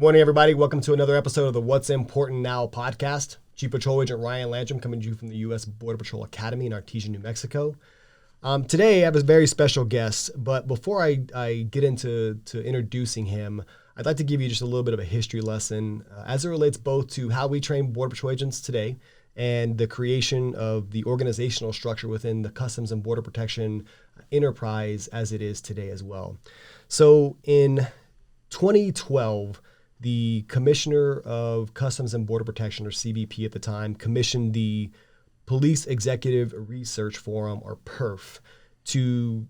Morning, everybody. Welcome to another episode of the What's Important Now podcast. Chief Patrol Agent Ryan Landrum coming to you from the U.S. Border Patrol Academy in Artesia, New Mexico. Today, I have a very special guest, but before I get into introducing him, I'd like to give you just a little bit of a history lesson as it relates both to how we train Border Patrol agents today and the creation of the organizational structure within the Customs and Border Protection enterprise as it is today as well. So in 2012, the Commissioner of Customs and Border Protection, or CBP at the time, commissioned the Police Executive Research Forum, or PERF, to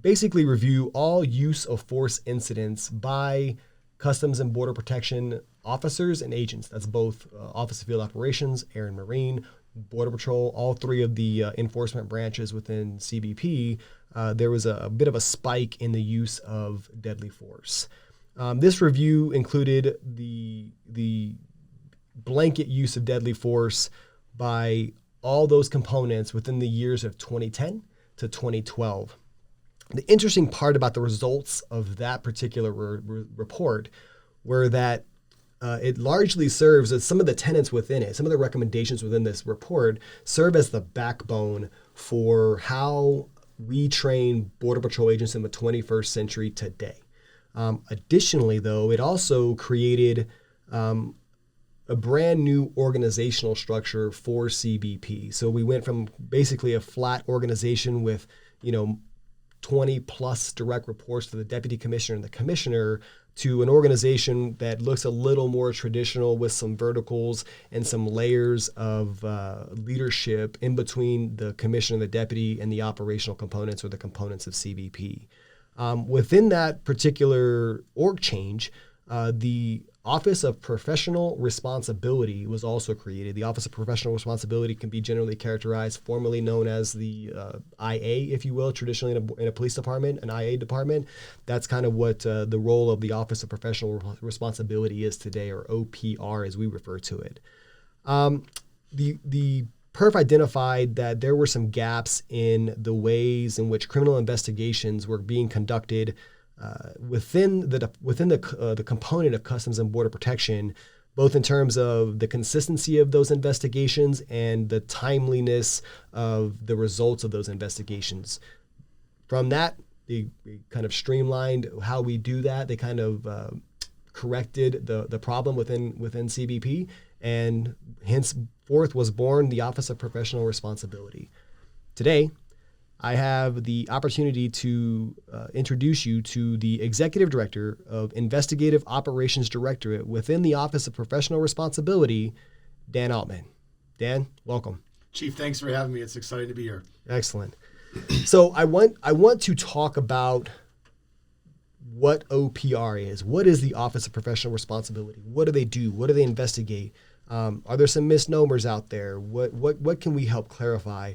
basically review all use of force incidents by Customs and Border Protection officers and agents. That's both Office of Field Operations, Air and Marine, Border Patrol, all three of the enforcement branches within CBP. There was a bit of a spike in the use of deadly force. This review included the blanket use of deadly force by all those components within the years of 2010 to 2012. The interesting part about the results of that particular report were that it largely serves as some of the tenets within it, some of the recommendations within this report serve as the backbone for how we train Border Patrol agents in the 21st century today. Additionally, though, it also created a brand new organizational structure for CBP. So we went from basically a flat organization with, 20 plus direct reports to the deputy commissioner and the commissioner to an organization that looks a little more traditional with some verticals and some layers of leadership in between the commissioner, the deputy, and the operational components or the components of CBP. Within that particular org change, the Office of Professional Responsibility was also created. The Office of Professional Responsibility can be generally characterized, formerly known as the IA, if you will, traditionally in a police department, an IA department. That's kind of what the role of the Office of Professional Responsibility is today, or OPR as we refer to it. The PERF identified that there were some gaps in the ways in which criminal investigations were being conducted within the component of Customs and Border Protection, both in terms of the consistency of those investigations and the timeliness of the results of those investigations. From that, they kind of streamlined how we do that. They kind of corrected the problem within CBP, and henceforth was born the Office of Professional Responsibility. Today, I have the opportunity to introduce you to the Executive Director of Investigative Operations Directorate within the Office of Professional Responsibility, Dan Altman. Dan, welcome. Chief, thanks for having me. It's exciting to be here. Excellent. So I want to talk about what OPR is. What is the Office of Professional Responsibility? What do they do? What do they investigate? Are there some misnomers out there? What can we help clarify?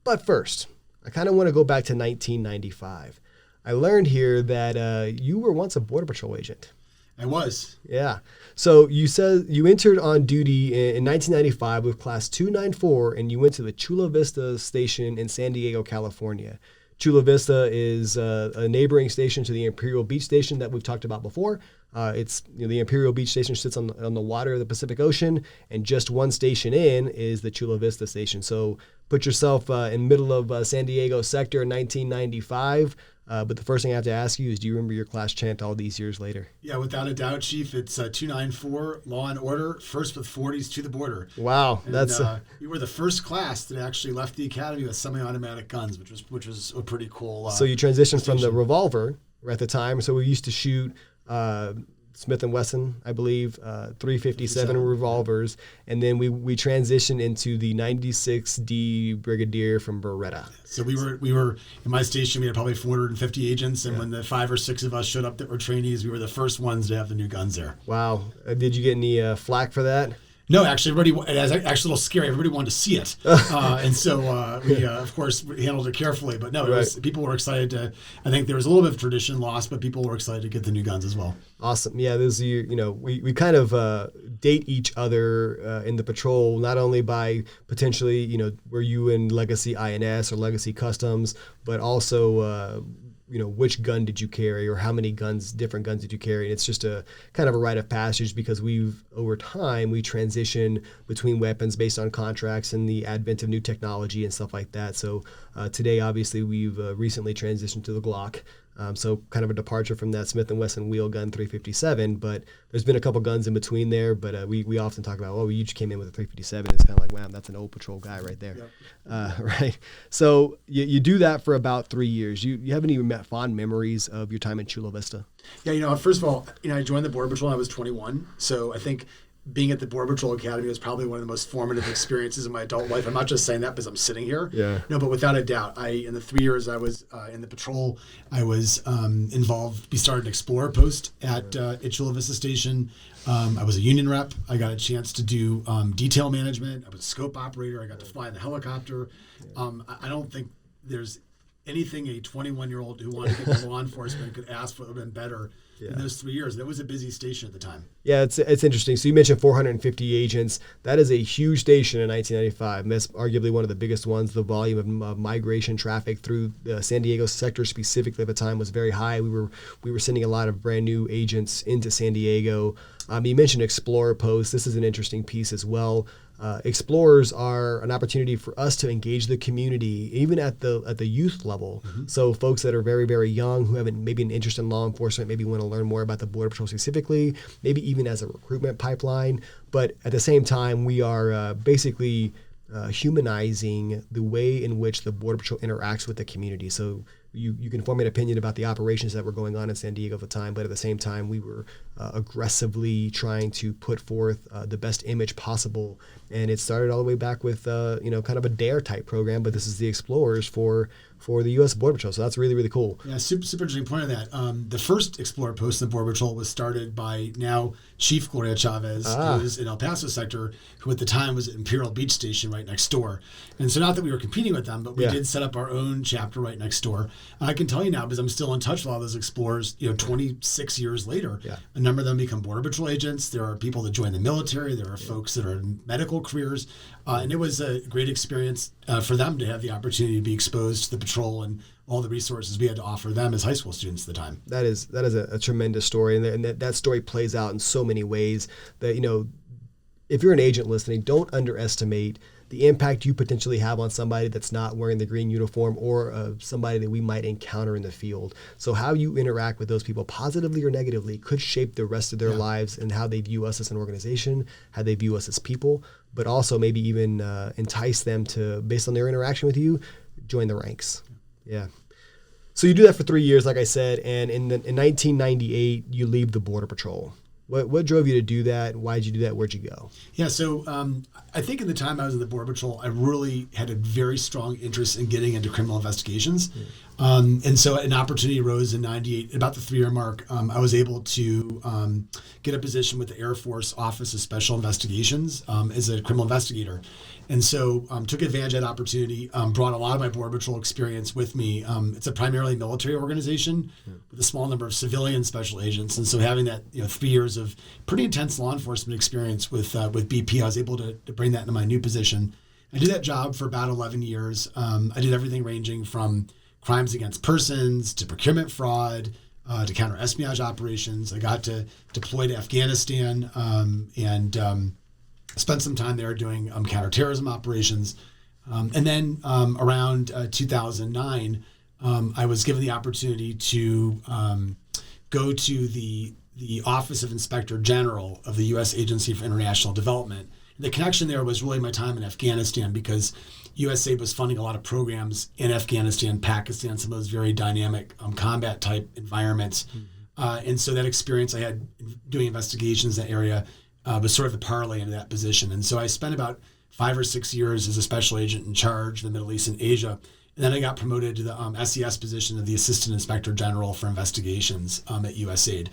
But first, I kind of want to go back to 1995. I learned here that you were once a Border Patrol agent. I was. Yeah. So you said you entered on duty in 1995 with Class 294, and you went to the Chula Vista Station in San Diego, California. Chula Vista is a neighboring station to the Imperial Beach Station that we've talked about before. It's the Imperial Beach Station sits on the water of the Pacific Ocean, and just one station in is the Chula Vista Station. So put yourself in middle of San Diego sector in 1995. But the first thing I have to ask you is, do you remember your class chant all these years later? Yeah, without a doubt, Chief. It's 294, Law and Order, first with 40s to the border. Wow, and, we were the first class that actually left the academy with semi-automatic guns, which was a pretty cool. So you transitioned from the revolver at the time. So we used to shoot Smith & Wesson, I believe, 357 revolvers, and then we transitioned into the 96D Brigadier from Beretta. So we were in my station. We had probably 450 agents, and when the 5 or 6 of us showed up that were trainees, we were the first ones to have the new guns there. Wow! Did you get any flack for that? No, actually, it was actually a little scary. Everybody wanted to see it. And so we, of course, handled it carefully. But no, people were excited I think there was a little bit of tradition lost, but people were excited to get the new guns as well. Awesome. Yeah, we kind of date each other in the patrol, not only by potentially, were you in Legacy INS or Legacy Customs, but also which gun did you carry or how many different guns did you carry. And it's just a kind of a rite of passage because over time, we transition between weapons based on contracts and the advent of new technology and stuff like that. So today, obviously, we've recently transitioned to the Glock. So kind of a departure from that Smith & Wesson wheel gun 357, but there's been a couple guns in between there. But we often talk about, we each came in with a 357. It's kind of like, wow, that's an old patrol guy right there, right? So you do that for about 3 years. You have any fond memories of your time in Chula Vista? Yeah, first of all, I joined the Border Patrol when I was 21. So I think being at the Border Patrol Academy was probably one of the most formative experiences in my adult life. I'm not just saying that because I'm sitting here. Yeah. No, but without a doubt, in the 3 years I was in the patrol, I was involved. We started an Explorer post at Chula Vista Station. I was a union rep. I got a chance to do detail management. I was a scope operator. I got to fly in the helicopter. I don't think there's anything a 21-year-old who wanted to get into law enforcement could ask for. It would have been better in those 3 years. That was a busy station at the time. Yeah, it's interesting. So you mentioned 450 agents. That is a huge station in 1995. And that's arguably one of the biggest ones. The volume of migration traffic through the San Diego sector specifically at the time was very high. We were sending a lot of brand new agents into San Diego. You mentioned Explorer posts. This is an interesting piece as well. Explorers are an opportunity for us to engage the community, even at the youth level. Mm-hmm. So folks that are very, very young who have maybe an interest in law enforcement, maybe want to learn more about the Border Patrol specifically, maybe even as a recruitment pipeline. But at the same time, we are basically humanizing the way in which the Border Patrol interacts with the community. So you can form an opinion about the operations that were going on in San Diego at the time, but at the same time, we were aggressively trying to put forth the best image possible. And it started all the way back with kind of a DARE type program, but this is the Explorers for the U.S. Border Patrol. So that's really, really cool. Yeah, super interesting point on that. The first Explorer post in the Border Patrol was started by now Chief Gloria Chavez, who was in El Paso sector, who at the time was at Imperial Beach Station right next door. And so not that we were competing with them, but we did set up our own chapter right next door. And I can tell you now, because I'm still in touch with a lot of those Explorers, 26 years later, a number of them become Border Patrol agents. There are people that join the military. There are folks that are in medical careers. And it was a great experience for them to have the opportunity to be exposed to the patrol and all the resources we had to offer them as high school students at the time. That is a tremendous story. And that story plays out in so many ways that, if you're an agent listening, don't underestimate the impact you potentially have on somebody that's not wearing the green uniform or somebody that we might encounter in the field. So how you interact with those people, positively or negatively, could shape the rest of their lives and how they view us as an organization, how they view us as people, but also maybe even entice them to, based on their interaction with you, join the ranks. Yeah. So you do that for 3 years, like I said, and in 1998, you leave the Border Patrol. What drove you to do that? Why did you do that? Where'd you go? Yeah, so I think in the time I was in the Border Patrol, I really had a very strong interest in getting into criminal investigations. And so an opportunity arose in 98, about the 3-year mark. I was able to get a position with the Air Force Office of Special Investigations as a criminal investigator. And so took advantage of that opportunity, brought a lot of my Border Patrol experience with me. It's a primarily military organization with a small number of civilian special agents. And so having that 3 years of pretty intense law enforcement experience with BP, I was able to bring that into my new position. I did that job for about 11 years. I did everything ranging from crimes against persons to procurement fraud to counter-espionage operations. I got to deploy to Afghanistan and spent some time there doing counterterrorism operations. And then around 2009, I was given the opportunity to go to the Office of Inspector General of the U.S. Agency for International Development. The connection there was really my time in Afghanistan because USAID was funding a lot of programs in Afghanistan, Pakistan, some of those very dynamic combat type environments. And so that experience I had doing investigations in that area was sort of the parlay into that position. And so I spent about 5 or 6 years as a special agent in charge of the Middle East and Asia. And then I got promoted to the SES position of the Assistant Inspector General for Investigations at USAID.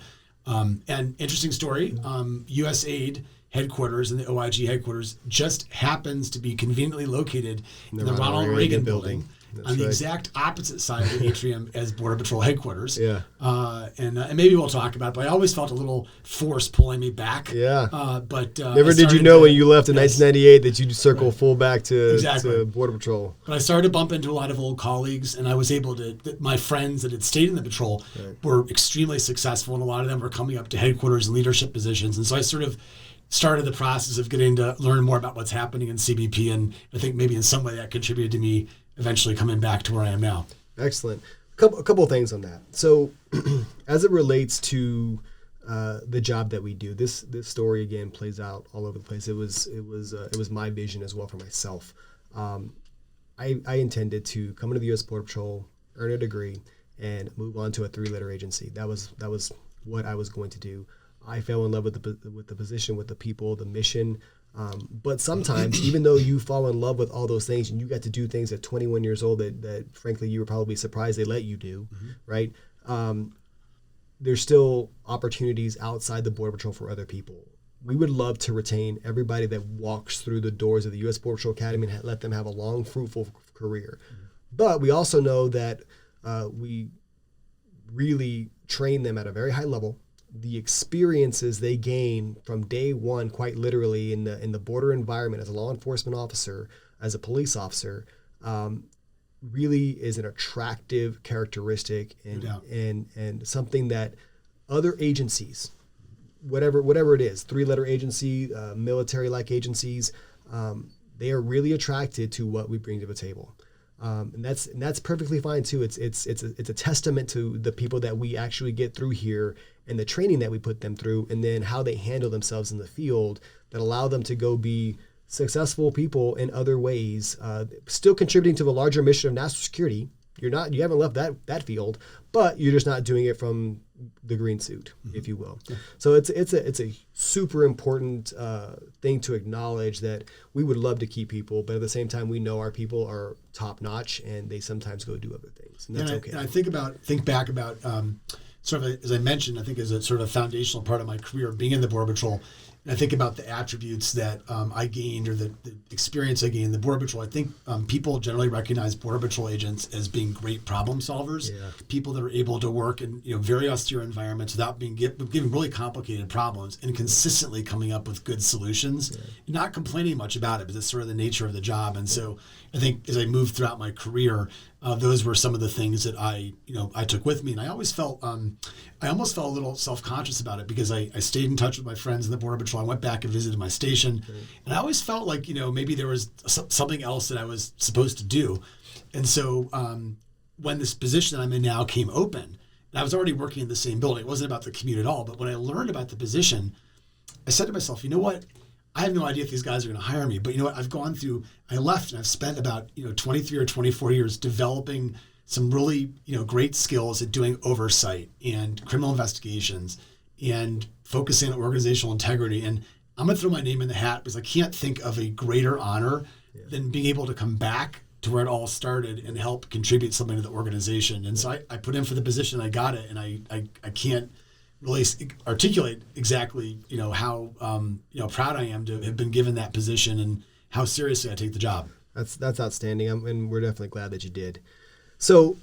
And interesting story, USAID headquarters and the OIG headquarters just happens to be conveniently located in the Ronald Reagan building. on the exact opposite side of the atrium as Border Patrol headquarters. Yeah. And maybe we'll talk about it, but I always felt a little force pulling me back. Yeah. But never did you know when you left in 1998 that you'd circle full back to Border Patrol. But I started to bump into a lot of old colleagues, and I was able to, my friends that had stayed in the patrol were extremely successful, and a lot of them were coming up to headquarters and leadership positions. And so I sort of started the process of getting to learn more about what's happening in CBP, and I think maybe in some way that contributed to me eventually coming back to where I am now. Excellent. A couple of things on that. So as it relates to the job that we do, this story again plays out all over the place. It was my vision as well for myself. I intended to come into the U.S. Border Patrol, earn a degree, and move on to a 3-letter agency. That was what I was going to do. I fell in love with the position, with the people, the mission. But sometimes, even though you fall in love with all those things and you got to do things at 21 years old that frankly, you were probably surprised they let you do, right? There's still opportunities outside the Border Patrol for other people. We would love to retain everybody that walks through the doors of the U.S. Border Patrol Academy and let them have a long, fruitful career. But we also know that we really train them at a very high level. The experiences they gain from day one, quite literally in the border environment as a law enforcement officer, as a police officer, really is an attractive characteristic and something that other agencies, whatever it is, 3-letter agency, military-like agencies, they are really attracted to what we bring to the table. And that's perfectly fine too. It's a testament to the people that we actually get through here and the training that we put them through, and then how they handle themselves in the field that allow them to go be successful people in other ways, still contributing to the larger mission of national security. You haven't left that field, but you're just not doing it from the green suit, if you will. Yeah. So it's a super important thing to acknowledge that we would love to keep people, but at the same time, we know our people are top notch and they sometimes go do other things, and that's okay. And I think back about sort of, as I mentioned, I think as a sort of foundational part of my career being in the Border Patrol. And I think about the attributes that I gained, or the experience I gained in the Border Patrol. I think people generally recognize Border Patrol agents as being great problem solvers, people that are able to work in very austere environments without being given really complicated problems and consistently coming up with good solutions, and not complaining much about it, but it's sort of the nature of the job. And so I think as I moved throughout my career, those were some of the things that I took with me, and I always felt I almost felt a little self-conscious about it because I stayed in touch with my friends in the Border Patrol. I went back and visited my station, and I always felt like maybe there was something else that I was supposed to do. And so when this position that I'm in now came open, and I was already working in the same building, it wasn't about the commute at all. But when I learned about the position, I said to myself, you know what? I have no idea if these guys are going to hire me, but you know what? I left and I've spent about 23 or 24 years developing some really great skills at doing oversight and criminal investigations and focusing on organizational integrity. And I'm going to throw my name in the hat because I can't think of a greater honor than being able to come back to where it all started and help contribute something to the organization. And so I put in for the position, I got it, and I can't really articulate exactly how proud I am to have been given that position and how seriously I take the job. That's outstanding, and we're definitely glad that you did. So,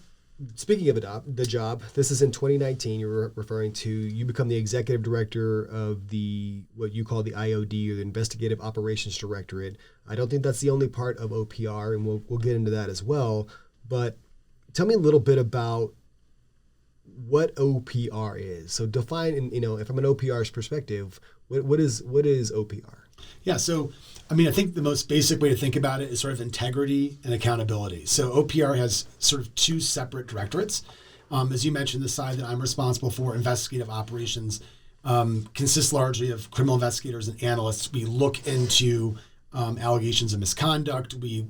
speaking of the job, this is in 2019. You're referring to you become the executive director of what you call the IOD, or the Investigative Operations Directorate. I don't think that's the only part of OPR, and we'll get into that as well. But tell me a little bit about what OPR is. So define, from an OPR's perspective, what is OPR? Yeah, so I think the most basic way to think about it is sort of integrity and accountability. So OPR has sort of two separate directorates. As you mentioned, the side that I'm responsible for, investigative operations, consists largely of criminal investigators and analysts. We look into allegations of misconduct. We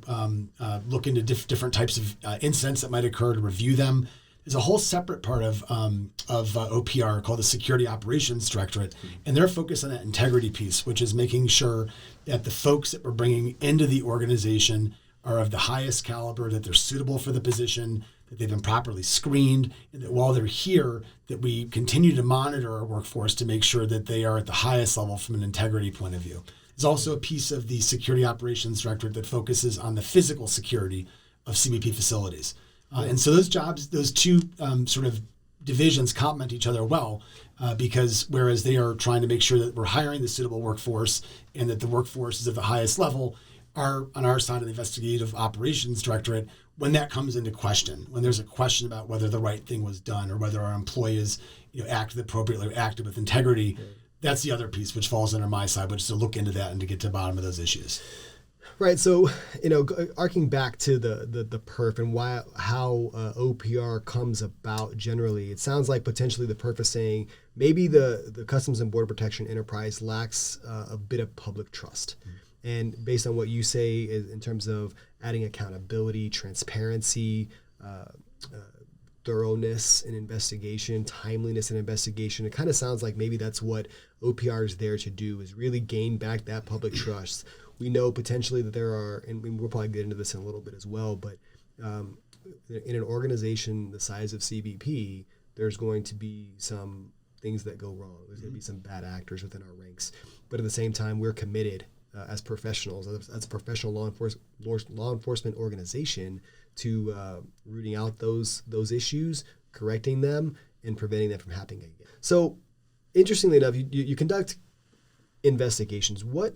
look into different types of incidents that might occur to review them. There's a whole separate part of OPR called the Security Operations Directorate, and they're focused on that integrity piece, which is making sure that the folks that we're bringing into the organization are of the highest caliber, that they're suitable for the position, that they've been properly screened, and that while they're here, that we continue to monitor our workforce to make sure that they are at the highest level from an integrity point of view. There's also a piece of the Security Operations Directorate that focuses on the physical security CBP facilities. And so those jobs, those two sort of divisions complement each other well, because whereas they are trying to make sure that we're hiring the suitable workforce and that the workforce is at the highest level, are on our side of the investigative operations directorate, when that comes into question, when there's a question about whether the right thing was done or whether our employees acted appropriately or acted with integrity, that's the other piece which falls under my side, which is to look into that and to get to the bottom of those issues. Right. So, arcing back to the perf and how OPR comes about generally, it sounds like potentially the perf is saying maybe the Customs and Border Protection enterprise lacks a bit of public trust. Mm-hmm. And based on what you say in terms of adding accountability, transparency, thoroughness in investigation, timeliness in investigation, it kind of sounds like maybe that's what OPR is there to do, is really gain back that public trust. We know potentially that there are, and we'll probably get into this in a little bit as well, but in an organization the size of CBP, there's going to be some things that go wrong. There's going to be some bad actors within our ranks. But at the same time, we're committed as professionals, as a professional law enforcement organization, to rooting out those issues, correcting them, and preventing them from happening again. So, interestingly enough, you conduct investigations. What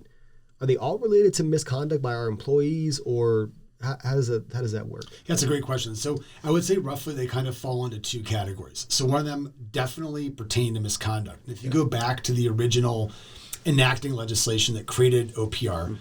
are they all related to misconduct by our employees, or how does that work? That's a great question. So I would say roughly they kind of fall into two categories. So one of them definitely pertain to misconduct. And if you go back to the original enacting legislation that created OPR,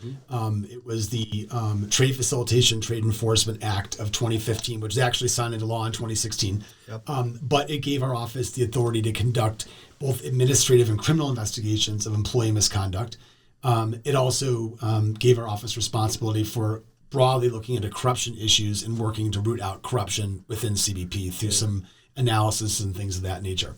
it was the Trade Facilitation Trade Enforcement Act of 2015, which was actually signed into law in 2016. Yep. But it gave our office the authority to conduct both administrative and criminal investigations of employee misconduct. It also gave our office responsibility for broadly looking into corruption issues and working to root out corruption within CBP through some analysis and things of that nature.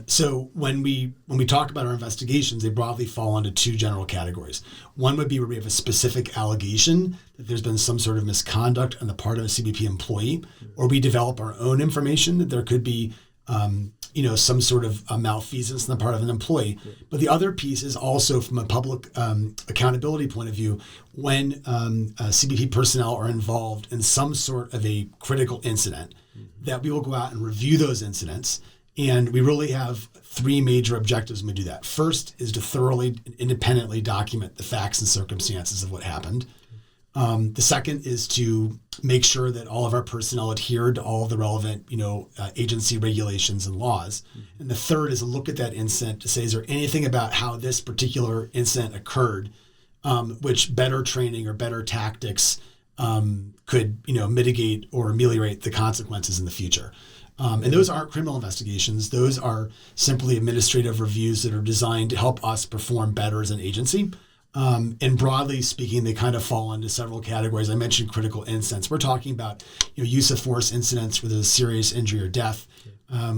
So when we talk about our investigations, they broadly fall into two general categories. One would be where we have a specific allegation that there's been some sort of misconduct on the part of a CBP employee, or we develop our own information that there could be some sort of malfeasance on the part of an employee. But the other piece is also from a public accountability point of view, when CBP personnel are involved in some sort of a critical incident, that we will go out and review those incidents. And we really have three major objectives when we do that. First is to thoroughly and independently document the facts and circumstances of what happened. The second is to make sure that all of our personnel adhere to all of the relevant, agency regulations and laws. And the third is to look at that incident to say, is there anything about how this particular incident occurred, which better training or better tactics could, mitigate or ameliorate the consequences in the future. And those aren't criminal investigations. Those are simply administrative reviews that are designed to help us perform better as an agency. And broadly speaking, they kind of fall into several categories. I mentioned critical incidents. We're talking about use of force incidents where there's a serious injury or death.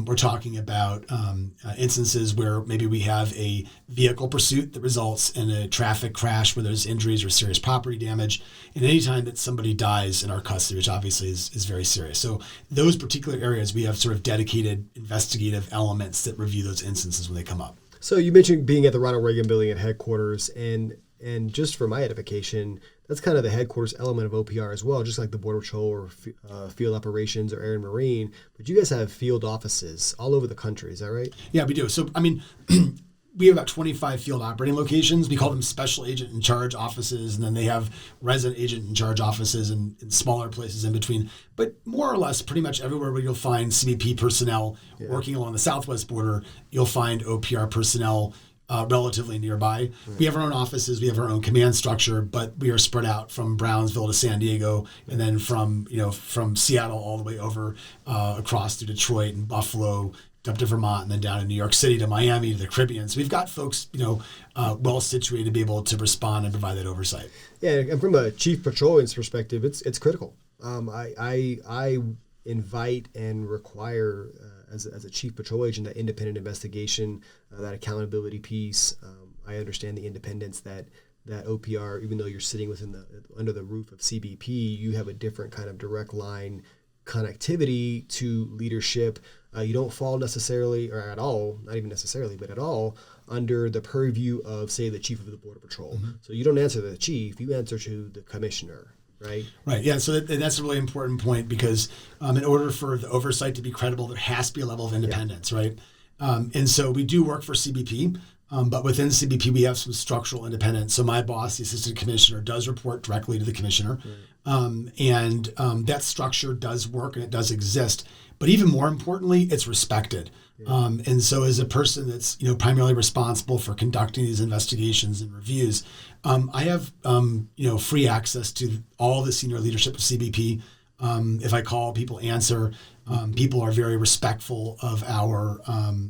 We're talking about instances where maybe we have a vehicle pursuit that results in a traffic crash where there's injuries or serious property damage. And any time that somebody dies in our custody, which obviously is very serious. So those particular areas, we have sort of dedicated investigative elements that review those instances when they come up. So you mentioned being at the Ronald Reagan Building at headquarters, and just for my edification, that's kind of the headquarters element of OPR as well, just like the Border Patrol or field operations or Air and Marine. But you guys have field offices all over the country. Is that right? Yeah, we do. So, we have about 25 field operating locations. We call them special agent in charge offices, and then they have resident agent in charge offices and smaller places in between. But more or less, pretty much everywhere where you'll find CBP personnel working along the southwest border, you'll find OPR personnel relatively nearby. Right. We have our own offices, we have our own command structure, but we are spread out from Brownsville to San Diego, and then from Seattle all the way over across to Detroit and Buffalo, up to Vermont, and then down to New York City to Miami to the Caribbean. So we've got folks, well situated to be able to respond and provide that oversight. Yeah, and from a chief patrolman's perspective, it's critical. I invite and require as a chief patrol agent that independent investigation, that accountability piece. I understand the independence that OPR, even though you're sitting under the roof of CBP, you have a different kind of direct line connectivity to leadership. You don't fall necessarily, or at all, not even necessarily, but at all, under the purview of, say, the chief of the Border Patrol. Mm-hmm. So you don't answer to the chief, you answer to the commissioner, right? Right. Yeah. So that's a really important point because in order for the oversight to be credible, there has to be a level of independence, right? And so we do work for CBP, but within CBP, we have some structural independence. So my boss, the assistant commissioner, does report directly to the commissioner. And that structure does work and it does exist. But even more importantly, it's respected. And so as a person that's, primarily responsible for conducting these investigations and reviews, I have, free access to all the senior leadership of CBP. If I call, people answer. People are very respectful of our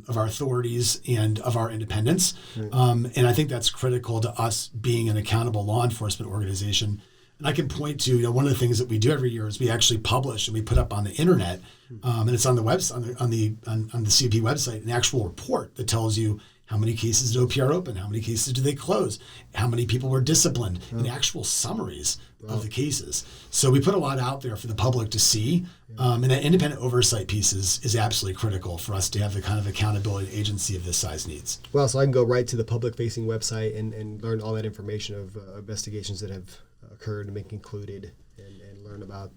authorities and of our independence. And I think that's critical to us being an accountable law enforcement organization. And I can point to, one of the things that we do every year is we actually publish and we put up on the internet, and it's on the website, on the CBP website, an actual report that tells you how many cases did OPR open, how many cases did they close, how many people were disciplined, and actual summaries of the cases. So we put a lot out there for the public to see, and that independent oversight piece is absolutely critical for us to have the kind of accountability an agency of this size needs. Well, so I can go right to the public-facing website and learn all that information of investigations that have occurred and been concluded, and learn about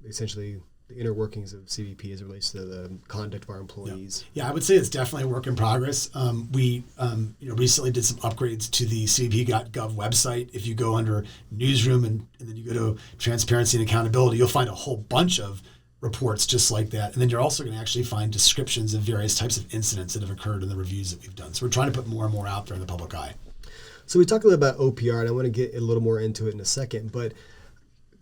essentially the inner workings of CBP as it relates to the conduct of our employees. Yeah, I would say it's definitely a work in progress. We recently did some upgrades to the CBP.gov website. If you go under newsroom and then you go to transparency and accountability, you'll find a whole bunch of reports just like that. And then you're also going to actually find descriptions of various types of incidents that have occurred in the reviews that we've done. So we're trying to put more and more out there in the public eye. So we talked a little about OPR, and I want to get a little more into it in a second, but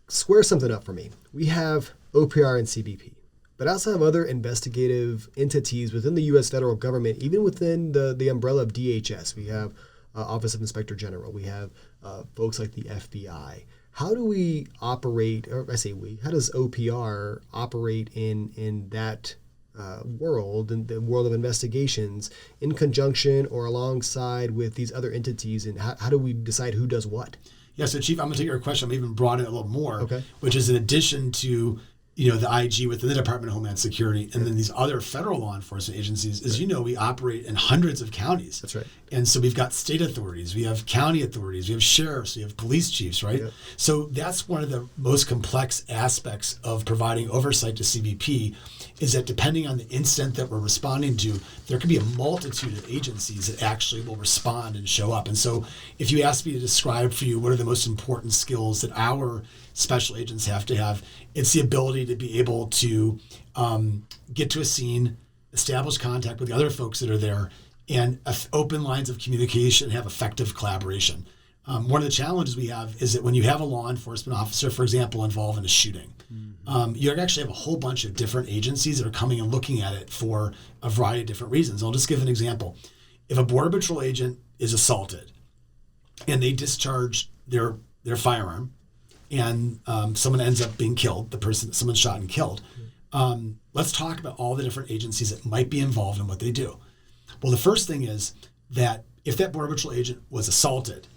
square something up for me. We have OPR and CBP, but I also have other investigative entities within the U.S. federal government, even within the umbrella of DHS. We have Office of Inspector General. We have folks like the FBI. How do we operate, or I say we, how does OPR operate in that world, in the world of investigations, in conjunction or alongside with these other entities, and how do we decide who does what? Yeah, so Chief, I'm going to take your question. I'm even broaden it a little more, Okay. Which is in addition to the IG within the Department of Homeland Security and then these other federal law enforcement agencies, as you know, we operate in hundreds of counties. That's right. And so we've got state authorities, we have county authorities, we have sheriffs, we have police chiefs, right? Yep. So that's one of the most complex aspects of providing oversight to CBP is that depending on the incident that we're responding to, there could be a multitude of agencies that actually will respond and show up. And so if you ask me to describe for you what are the most important skills that our special agents have to have, it's the ability to be able to get to a scene, establish contact with the other folks that are there, and open lines of communication, have effective collaboration. One of the challenges we have is that when you have a law enforcement officer, for example, involved in a shooting, you actually have a whole bunch of different agencies that are coming and looking at it for a variety of different reasons. I'll just give an example. If a Border Patrol agent is assaulted and they discharge their firearm and someone ends up being killed, someone's shot and killed, let's talk about all the different agencies that might be involved in what they do. Well, the first thing is that if that Border Patrol agent was assaulted,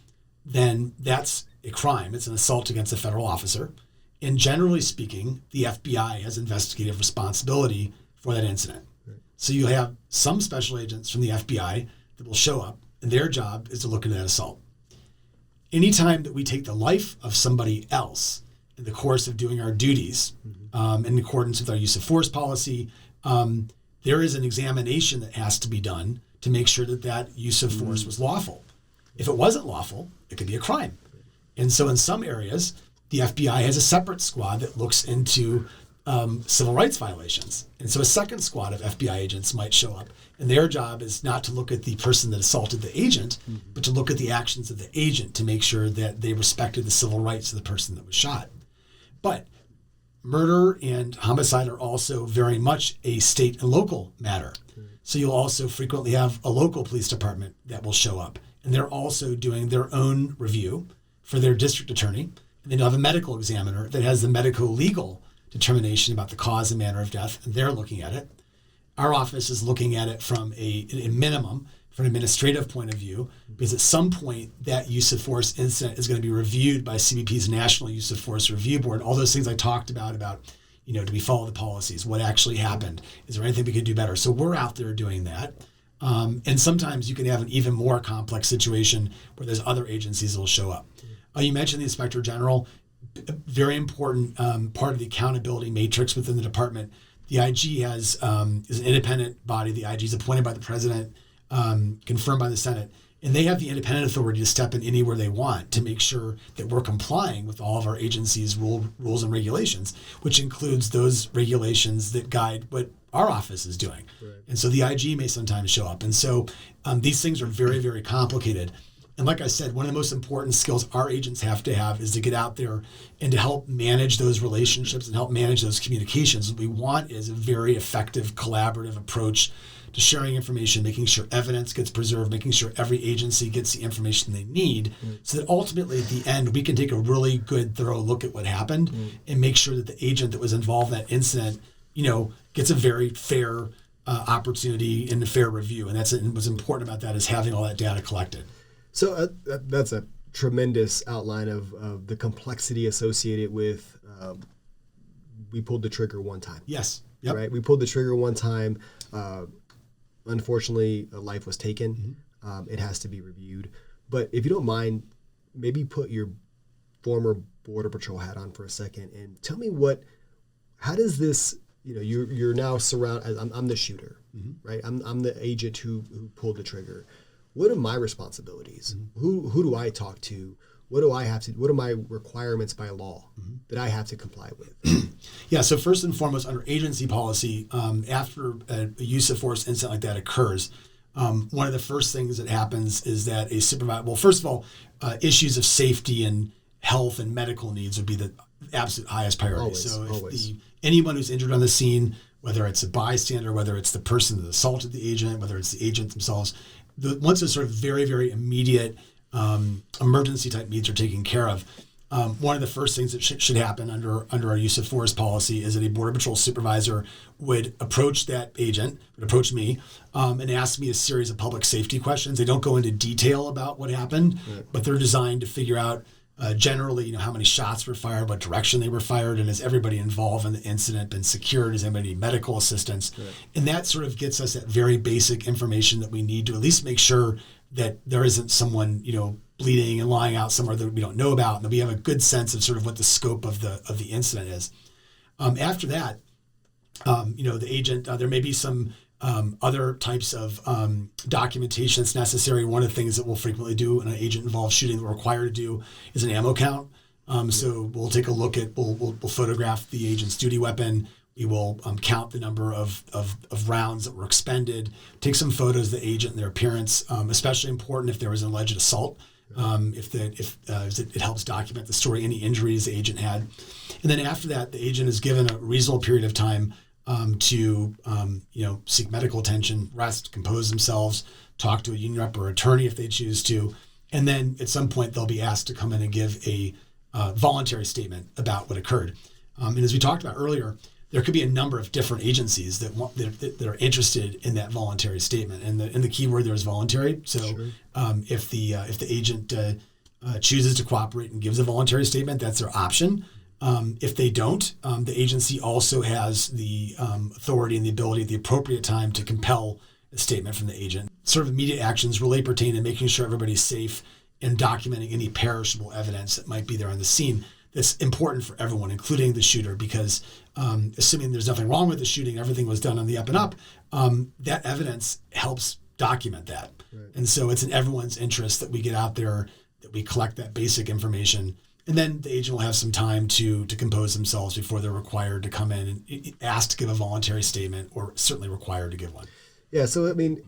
then that's a crime. It's an assault against a federal officer. And generally speaking, the FBI has investigative responsibility for that incident. Right. So you have some special agents from the FBI that will show up, and their job is to look into that assault. Anytime that we take the life of somebody else in the course of doing our duties, in accordance with our use of force policy, there is an examination that has to be done to make sure that that use of force was lawful. If it wasn't lawful, it could be a crime. And so in some areas, the FBI has a separate squad that looks into civil rights violations. And so a second squad of FBI agents might show up, and their job is not to look at the person that assaulted the agent, but to look at the actions of the agent to make sure that they respected the civil rights of the person that was shot. But murder and homicide are also very much a state and local matter. So you'll also frequently have a local police department that will show up, and they're also doing their own review for their district attorney. And then you'll have a medical examiner that has the medico-legal determination about the cause and manner of death, and they're looking at it. Our office is looking at it from a minimum, from an administrative point of view, because at some point that use of force incident is going to be reviewed by CBP's National Use of Force Review Board. All those things I talked about, do we follow the policies? What actually happened? Is there anything we could do better? So we're out there doing that. And sometimes you can have an even more complex situation where there's other agencies that will show up. You mentioned the Inspector General. a very important part of the accountability matrix within the department. The IG is an independent body. The IG is appointed by the president, confirmed by the Senate, and they have the independent authority to step in anywhere they want to make sure that we're complying with all of our agency's rules and regulations, which includes those regulations that guide what our office is doing. Right. And so the IG may sometimes show up. And so these things are very, very complicated. And like I said, one of the most important skills our agents have to have is to get out there and to help manage those relationships and help manage those communications. What we want is a very effective collaborative approach to sharing information, making sure evidence gets preserved, making sure every agency gets the information they need, so that ultimately at the end we can take a really good, thorough look at what happened and make sure that the agent that was involved in that incident, gets a very fair opportunity and a fair review. And what's important about that is having all that data collected. So that's a tremendous outline of the complexity associated with we pulled the trigger one time. Yes. Yep. Right. We pulled the trigger one time. Unfortunately, a life was taken. Mm-hmm. It has to be reviewed. But if you don't mind, maybe put your former Border Patrol hat on for a second and tell me how does this, you're now surrounded, I'm the shooter, mm-hmm. right? I'm the agent who pulled the trigger. What are my responsibilities? Mm-hmm. Who do I talk to? What are my requirements by law that I have to comply with? Yeah, so first and foremost, under agency policy, after a use of force incident like that occurs, one of the first things that happens is that a supervisor, well, first of all, issues of safety and health and medical needs would be the absolute highest priority. If anyone who's injured on the scene, whether it's a bystander, whether it's the person that assaulted the agent, whether it's the agent themselves, once those sort of very, very immediate emergency type needs are taken care of, one of the first things that should happen under our use of force policy is that a Border Patrol supervisor would approach that agent, would approach me, and ask me a series of public safety questions. They don't go into detail about what happened, but they're designed to figure out generally, how many shots were fired, what direction they were fired, and has everybody involved in the incident been secured? Does anybody need medical assistance? Right. And that sort of gets us that very basic information that we need to at least make sure that there isn't someone, bleeding and lying out somewhere that we don't know about, and that we have a good sense of sort of what the scope of the incident is. After that, the agent, there may be some other types of documentation that's necessary. One of the things that we'll frequently do in an agent-involved shooting that we're required to do is an ammo count. So we'll take a look at, we'll photograph the agent's duty weapon. We will count the number of rounds that were expended, take some photos of the agent and their appearance, especially important if there was an alleged assault. If it helps document the story, any injuries the agent had. And then after that, the agent is given a reasonable period of time to seek medical attention, rest, compose themselves, talk to a union rep or attorney if they choose to. And then at some point, they'll be asked to come in and give a voluntary statement about what occurred. And as we talked about earlier, there could be a number of different agencies that are interested in that voluntary statement, and the key word there is voluntary. So, sure. If the agent chooses to cooperate and gives a voluntary statement, that's their option. If they don't, the agency also has the authority and the ability at the appropriate time to compel a statement from the agent. Sort of immediate actions really pertain to making sure everybody's safe and documenting any perishable evidence that might be there on the scene. That's important for everyone, including the shooter, because assuming there's nothing wrong with the shooting, everything was done on the up and up, that evidence helps document that. Right. And so it's in everyone's interest that we get out there, that we collect that basic information, and then the agent will have some time to compose themselves before they're required to come in and asked to give a voluntary statement, or certainly required to give one. Yeah, so I mean,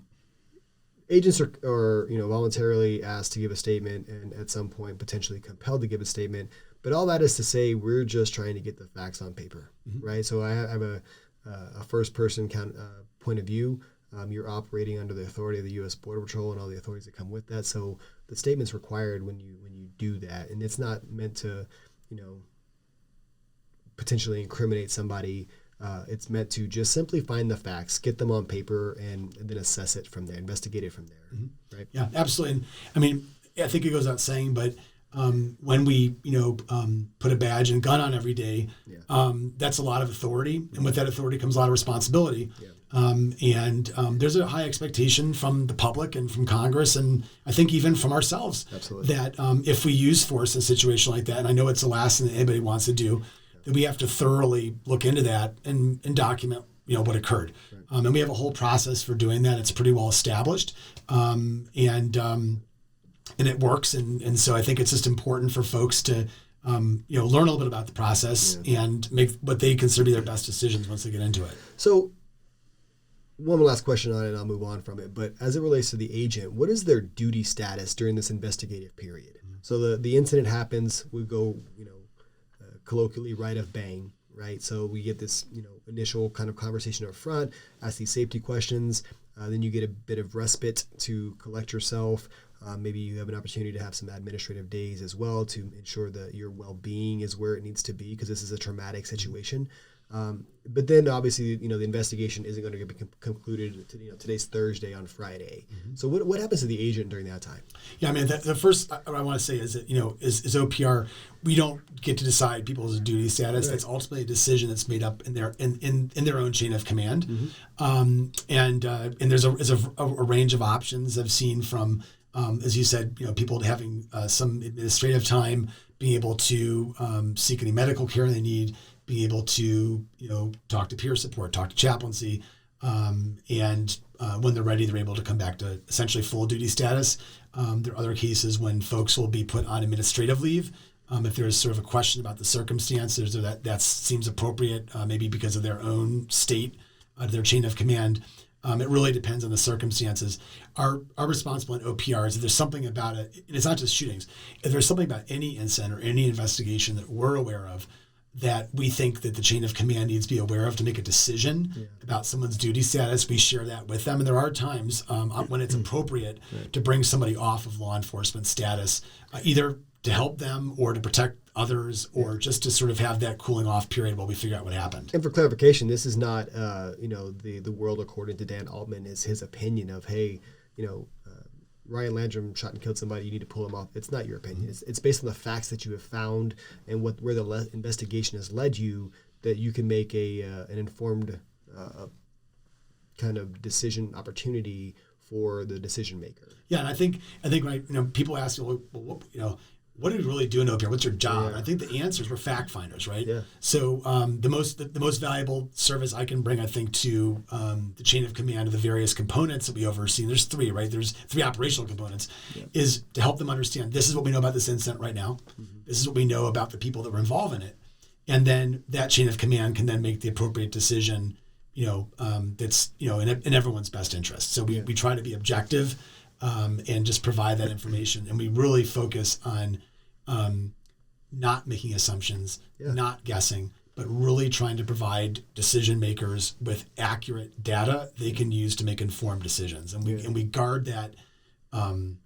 agents are voluntarily asked to give a statement, and at some point potentially compelled to give a statement. But all that is to say, we're just trying to get the facts on paper, mm-hmm. right? So I have a first-person point of view. You're operating under the authority of the U.S. Border Patrol and all the authorities that come with that. So the statement's required when you do that, and it's not meant to, potentially incriminate somebody. It's meant to just simply find the facts, get them on paper, and then assess it from there, investigate it from there, mm-hmm. right? Yeah, absolutely. And I mean, I think it goes without saying, but when we, put a badge and gun on every day, that's a lot of authority. And with that authority comes a lot of responsibility. Yeah. There's a high expectation from the public and from Congress, and I think even from ourselves, Absolutely. that if we use force in a situation like that, and I know it's the last thing that anybody wants to do, that we have to thoroughly look into that and document, what occurred. Right. And we have a whole process for doing that. It's pretty well established, and it works. And so I think it's just important for folks to learn a little bit about the process and make what they consider to be their best decisions once they get into it. So one last question on it, and I'll move on from it. But as it relates to the agent, what is their duty status during this investigative period? Mm-hmm. So the incident happens, we go, colloquially, right of bang, right? So we get this, initial kind of conversation up front, ask these safety questions. Then you get a bit of respite to collect yourself. Maybe you have an opportunity to have some administrative days as well to ensure that your well-being is where it needs to be, because this is a traumatic situation. But then obviously, the investigation isn't going to be concluded. Today's Thursday on Friday. Mm-hmm. So what happens to the agent during that time? Yeah, I mean, the first what I want to say is that, is OPR, we don't get to decide people's duty status. Right. That's ultimately a decision that's made up in their own chain of command. Mm-hmm. And there's a range of options I've seen from, as you said, people having some administrative time, being able to seek any medical care they need, being able to, talk to peer support, talk to chaplaincy, and when they're ready, they're able to come back to essentially full duty status. There are other cases when folks will be put on administrative leave. If there's sort of a question about the circumstances or that seems appropriate, maybe because of their own state, their chain of command. It really depends on the circumstances. Our responsible in OPR is if there's something about it, and it's not just shootings, if there's something about any incident or any investigation that we're aware of that we think that the chain of command needs to be aware of to make a decision about someone's duty status, we share that with them. And there are times when it's appropriate to bring somebody off of law enforcement status, either to help them or to protect others, or just to sort of have that cooling off period while we figure out what happened. And for clarification, this is not, the world according to Dan Altman is his opinion of, hey, Ryan Landrum shot and killed somebody, you need to pull him off. It's not your opinion. It's based on the facts that you have found and where the investigation has led you, that you can make an informed kind of decision opportunity for the decision maker. Yeah, and I think when people ask me, what do we really do in OPR? What's your job? Yeah. I think the answers, we're fact finders, right? Yeah. So the most valuable service I can bring, I think, to the chain of command of the various components that we oversee, and there's three, right? There's three operational components, is to help them understand this is what we know about this incident right now. Mm-hmm. This is what we know about the people that were involved in it. And then that chain of command can then make the appropriate decision, that's, in everyone's best interest. So we try to be objective and just provide that information. And we really focus on not making assumptions, not guessing, but really trying to provide decision makers with accurate data they can use to make informed decisions. And we guard that.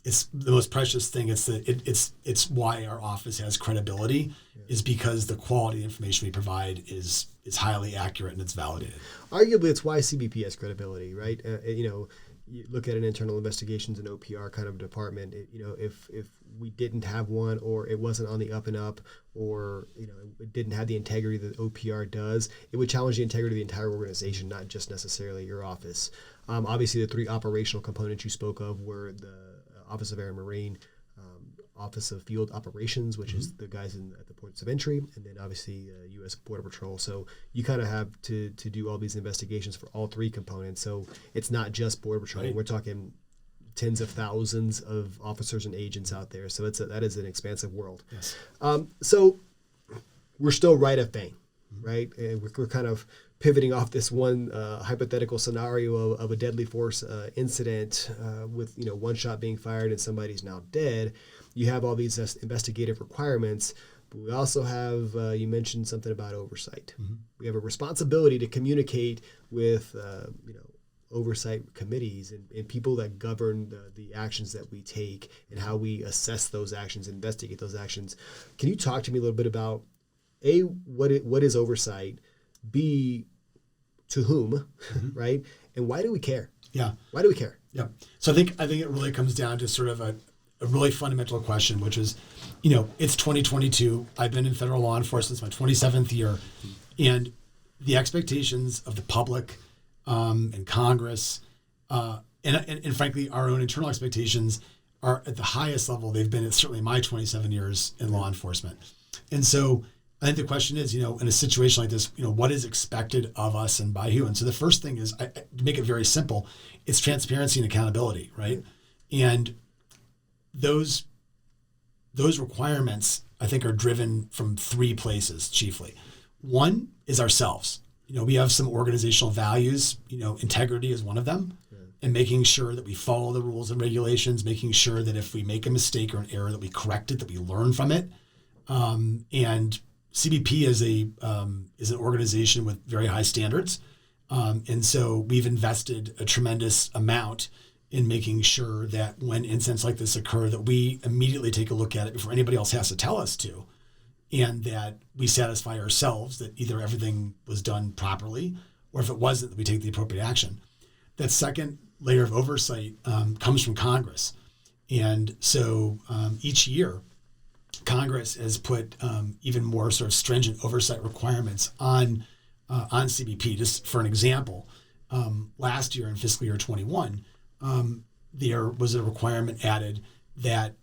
It's the most precious thing. It's why our office has credibility, is because the quality of information we provide is highly accurate and it's validated. Arguably, it's why CBP has credibility, right? You look at an internal investigations and OPR kind of department. If we didn't have one, or it wasn't on the up and up, or it didn't have the integrity that OPR does, it would challenge the integrity of the entire organization, not just necessarily your office. Obviously, the three operational components you spoke of were the Office of Air and Marine, Office of Field Operations, which is the guys at the ports of entry, and then obviously U.S. Border Patrol. So you kind of have to do all these investigations for all three components. So it's not just Border Patrol. Right. We're talking tens of thousands of officers and agents out there. So that is an expansive world. Yes. So we're still right at bang, right? And we're kind of pivoting off this one hypothetical scenario of a deadly force incident with one shot being fired and somebody's now dead. You have all these investigative requirements, but we also have, you mentioned something about oversight. Mm-hmm. We have a responsibility to communicate with, oversight committees and people that govern the actions that we take and how we assess those actions, investigate those actions. Can you talk to me a little bit about, A, what is oversight, B, to whom, right? And why do we care? Yeah. Why do we care? Yeah. So I think it really comes down to sort of a really fundamental question, which is, it's 2022. I've been in federal law enforcement since my 27th year, and the expectations of the public and Congress, and frankly, our own internal expectations are at the highest level they've been at certainly my 27 years in law enforcement. And so I think the question is, in a situation like this, what is expected of us and by who? And so the first thing is, to make it very simple, it's transparency and accountability, right? And those requirements, I think, are driven from three places chiefly. One is ourselves. We have some organizational values, integrity is one of them, and making sure that we follow the rules and regulations, making sure that if we make a mistake or an error that we correct it, that we learn from it. And CBP is an organization with very high standards. And so we've invested a tremendous amount in making sure that when incidents like this occur, that we immediately take a look at it before anybody else has to tell us to, and that we satisfy ourselves that either everything was done properly, or if it wasn't, that we take the appropriate action. That second layer of oversight comes from Congress. And so each year, Congress has put even more sort of stringent oversight requirements on CBP. Just for an example, last year in fiscal year 21, there was a requirement added that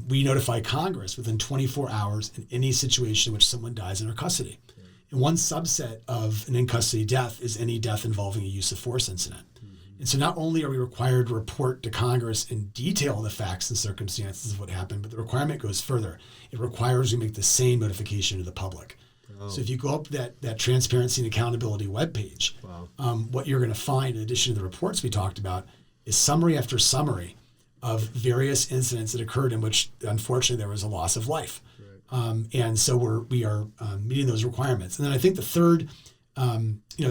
we notify Congress within 24 hours in any situation in which someone dies in our custody. Okay. And one subset of an in-custody death is any death involving a use of force incident. And so not only are we required to report to Congress in detail the facts and circumstances of what happened, but the requirement goes further. It requires we make the same notification to the public. Oh. So if you go up that transparency and accountability webpage, wow. What you're going to find, in addition to the reports we talked about, is summary after summary of various incidents that occurred in which, unfortunately, there was a loss of life. Right. And so we are meeting those requirements. And then I think the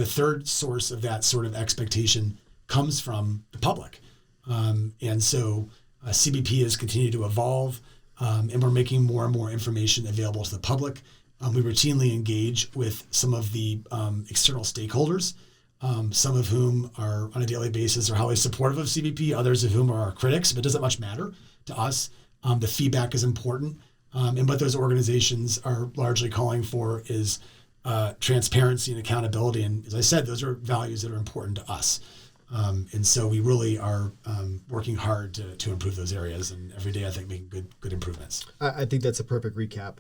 third source of that sort of expectation comes from the public. And so CBP has continued to evolve, and we're making more and more information available to the public. We routinely engage with some of the external stakeholders, some of whom are on a daily basis are highly supportive of CBP, others of whom are our critics, but it doesn't much matter to us. The feedback is important. And what those organizations are largely calling for is transparency and accountability. And as I said, those are values that are important to us. And so we really are working hard to improve those areas, and every day I think making good improvements. I think that's a perfect recap.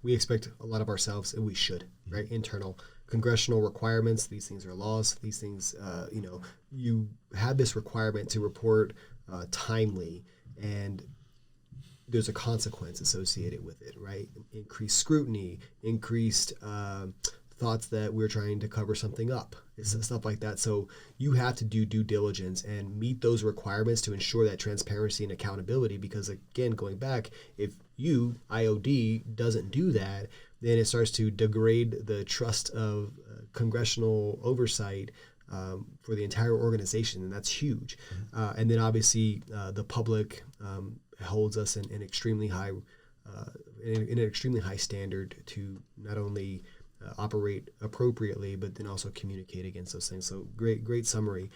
We expect a lot of ourselves, and we should, right? Internal congressional requirements. These things are laws. These things, you have this requirement to report timely, and there's a consequence associated with it, right? Increased scrutiny, increased thoughts that we're trying to cover something up, stuff like that. So you have to do due diligence and meet those requirements to ensure that transparency and accountability, because again, going back, if you, IOD, doesn't do that, then it starts to degrade the trust of congressional oversight for the entire organization, and that's huge. And then obviously the public holds us in an extremely high standard to not only operate appropriately, but then also communicate against those things. So great summary.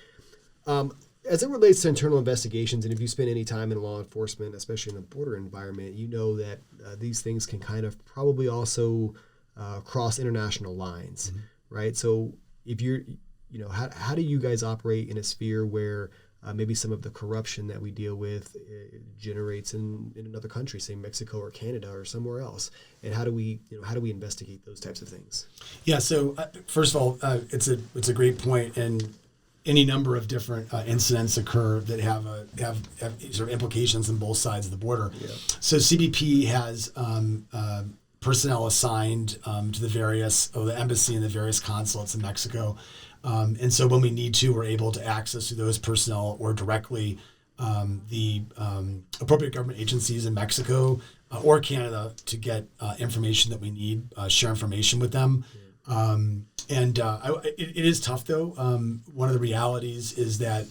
As it relates to internal investigations, and if you spend any time in law enforcement, especially in the border environment, you know that these things can kind of probably also cross international lines, right? So if you're, how do you guys operate in a sphere where maybe some of the corruption that we deal with generates in another country, say Mexico or Canada or somewhere else, and how do we investigate those types of things? Yeah. So first of all, it's a great point, and any number of different incidents occur that have sort of implications on both sides of the border. Yeah. So CBP has personnel assigned to the embassy and the various consulates in Mexico. And so when we need to, we're able to access to those personnel or directly the appropriate government agencies in Mexico or Canada to get information that we need, share information with them. It is tough, though. One of the realities is that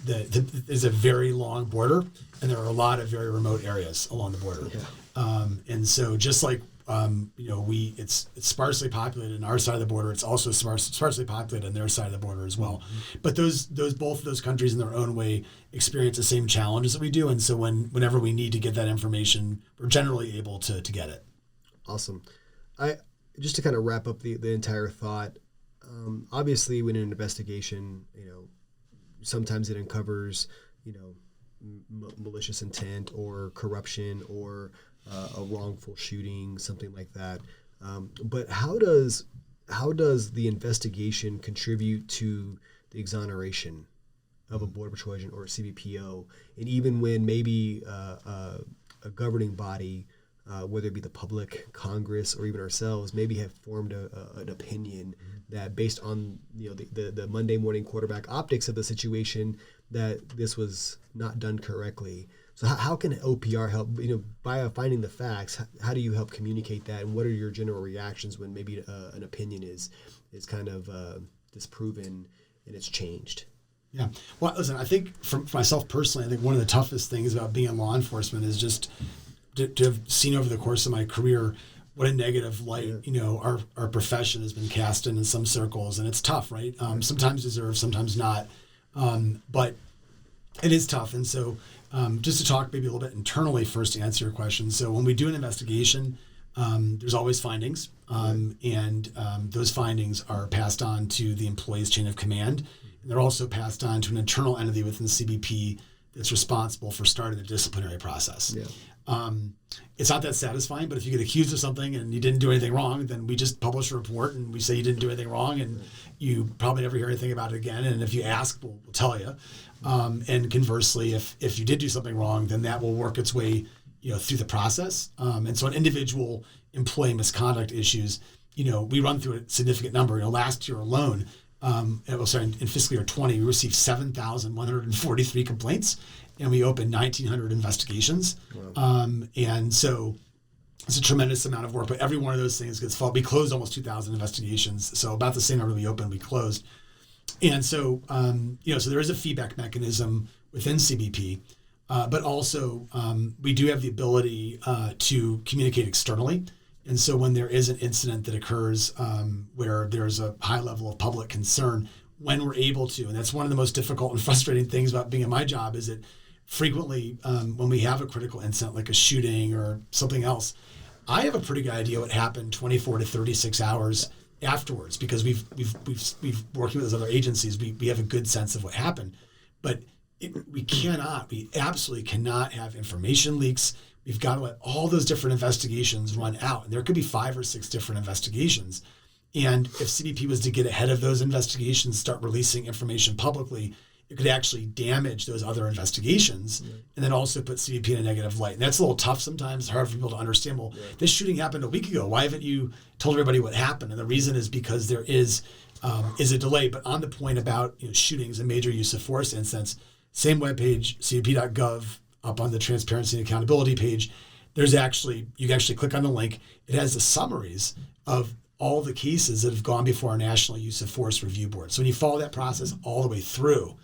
there's a very long border, and there are a lot of very remote areas along the border. Yeah. And so just like it's sparsely populated on our side of the border. It's also sparsely populated on their side of the border as well. But both of those countries in their own way experience the same challenges that we do. And so whenever we need to get that information, we're generally able to get it. Awesome. Just to kind of wrap up the entire thought, obviously when an investigation, sometimes it uncovers, malicious intent or corruption or a wrongful shooting, something like that. But how does the investigation contribute to the exoneration of a Border Patrol agent or a CBPO? And even when maybe a governing body, whether it be the public, Congress, or even ourselves, maybe have formed an opinion that based on the Monday morning quarterback optics of the situation that this was not done correctly. So how can OPR help? By finding the facts, how do you help communicate that, and what are your general reactions when maybe an opinion is kind of disproven and it's changed? Yeah. Well, listen, I think for myself personally, I think one of the toughest things about being in law enforcement is just to have seen over the course of my career what a negative light, our profession has been cast in some circles, and it's tough, right? Sometimes deserved, sometimes not, but it is tough. And so just to talk maybe a little bit internally first to answer your question. So when we do an investigation, there's always findings, and those findings are passed on to the employee's chain of command, and they're also passed on to an internal entity within the CBP that's responsible for starting the disciplinary process. Yeah. It's not that satisfying, but if you get accused of something and you didn't do anything wrong, then we just publish a report and we say you didn't do anything wrong, and you probably never hear anything about it again. And if you ask, we'll tell you. And conversely, if you did do something wrong, then that will work its way, through the process. And so on individual employee misconduct issues, we run through a significant number. Last year alone, in fiscal year 20, we received 7,143 complaints, and we opened 1,900 investigations. Wow. And so it's a tremendous amount of work, but every one of those things gets followed. We closed almost 2,000 investigations, so about the same number we opened, we closed. And so, so there is a feedback mechanism within CBP, but also we do have the ability to communicate externally. And so when there is an incident that occurs where there's a high level of public concern, when we're able to, and that's one of the most difficult and frustrating things about being in my job, is that frequently when we have a critical incident like a shooting or something else, I have a pretty good idea what happened 24 to 36 hours afterwards, because we've working with those other agencies, we have a good sense of what happened. But we absolutely cannot have information leaks. We've got to let all those different investigations run out. And there could be 5 or 6 different investigations. And if CBP was to get ahead of those investigations, start releasing information publicly, it could actually damage those other investigations, and then also put CBP in a negative light. And that's a little tough sometimes. It's hard for people to understand, this shooting happened a week ago. Why haven't you told everybody what happened? And the reason is because there is a delay. But on the point about shootings and major use of force incidents, same webpage, cbp.gov, up on the transparency and accountability page, you can actually click on the link. It has the summaries of all the cases that have gone before our National Use of Force Review Board. So when you follow that process all the way through,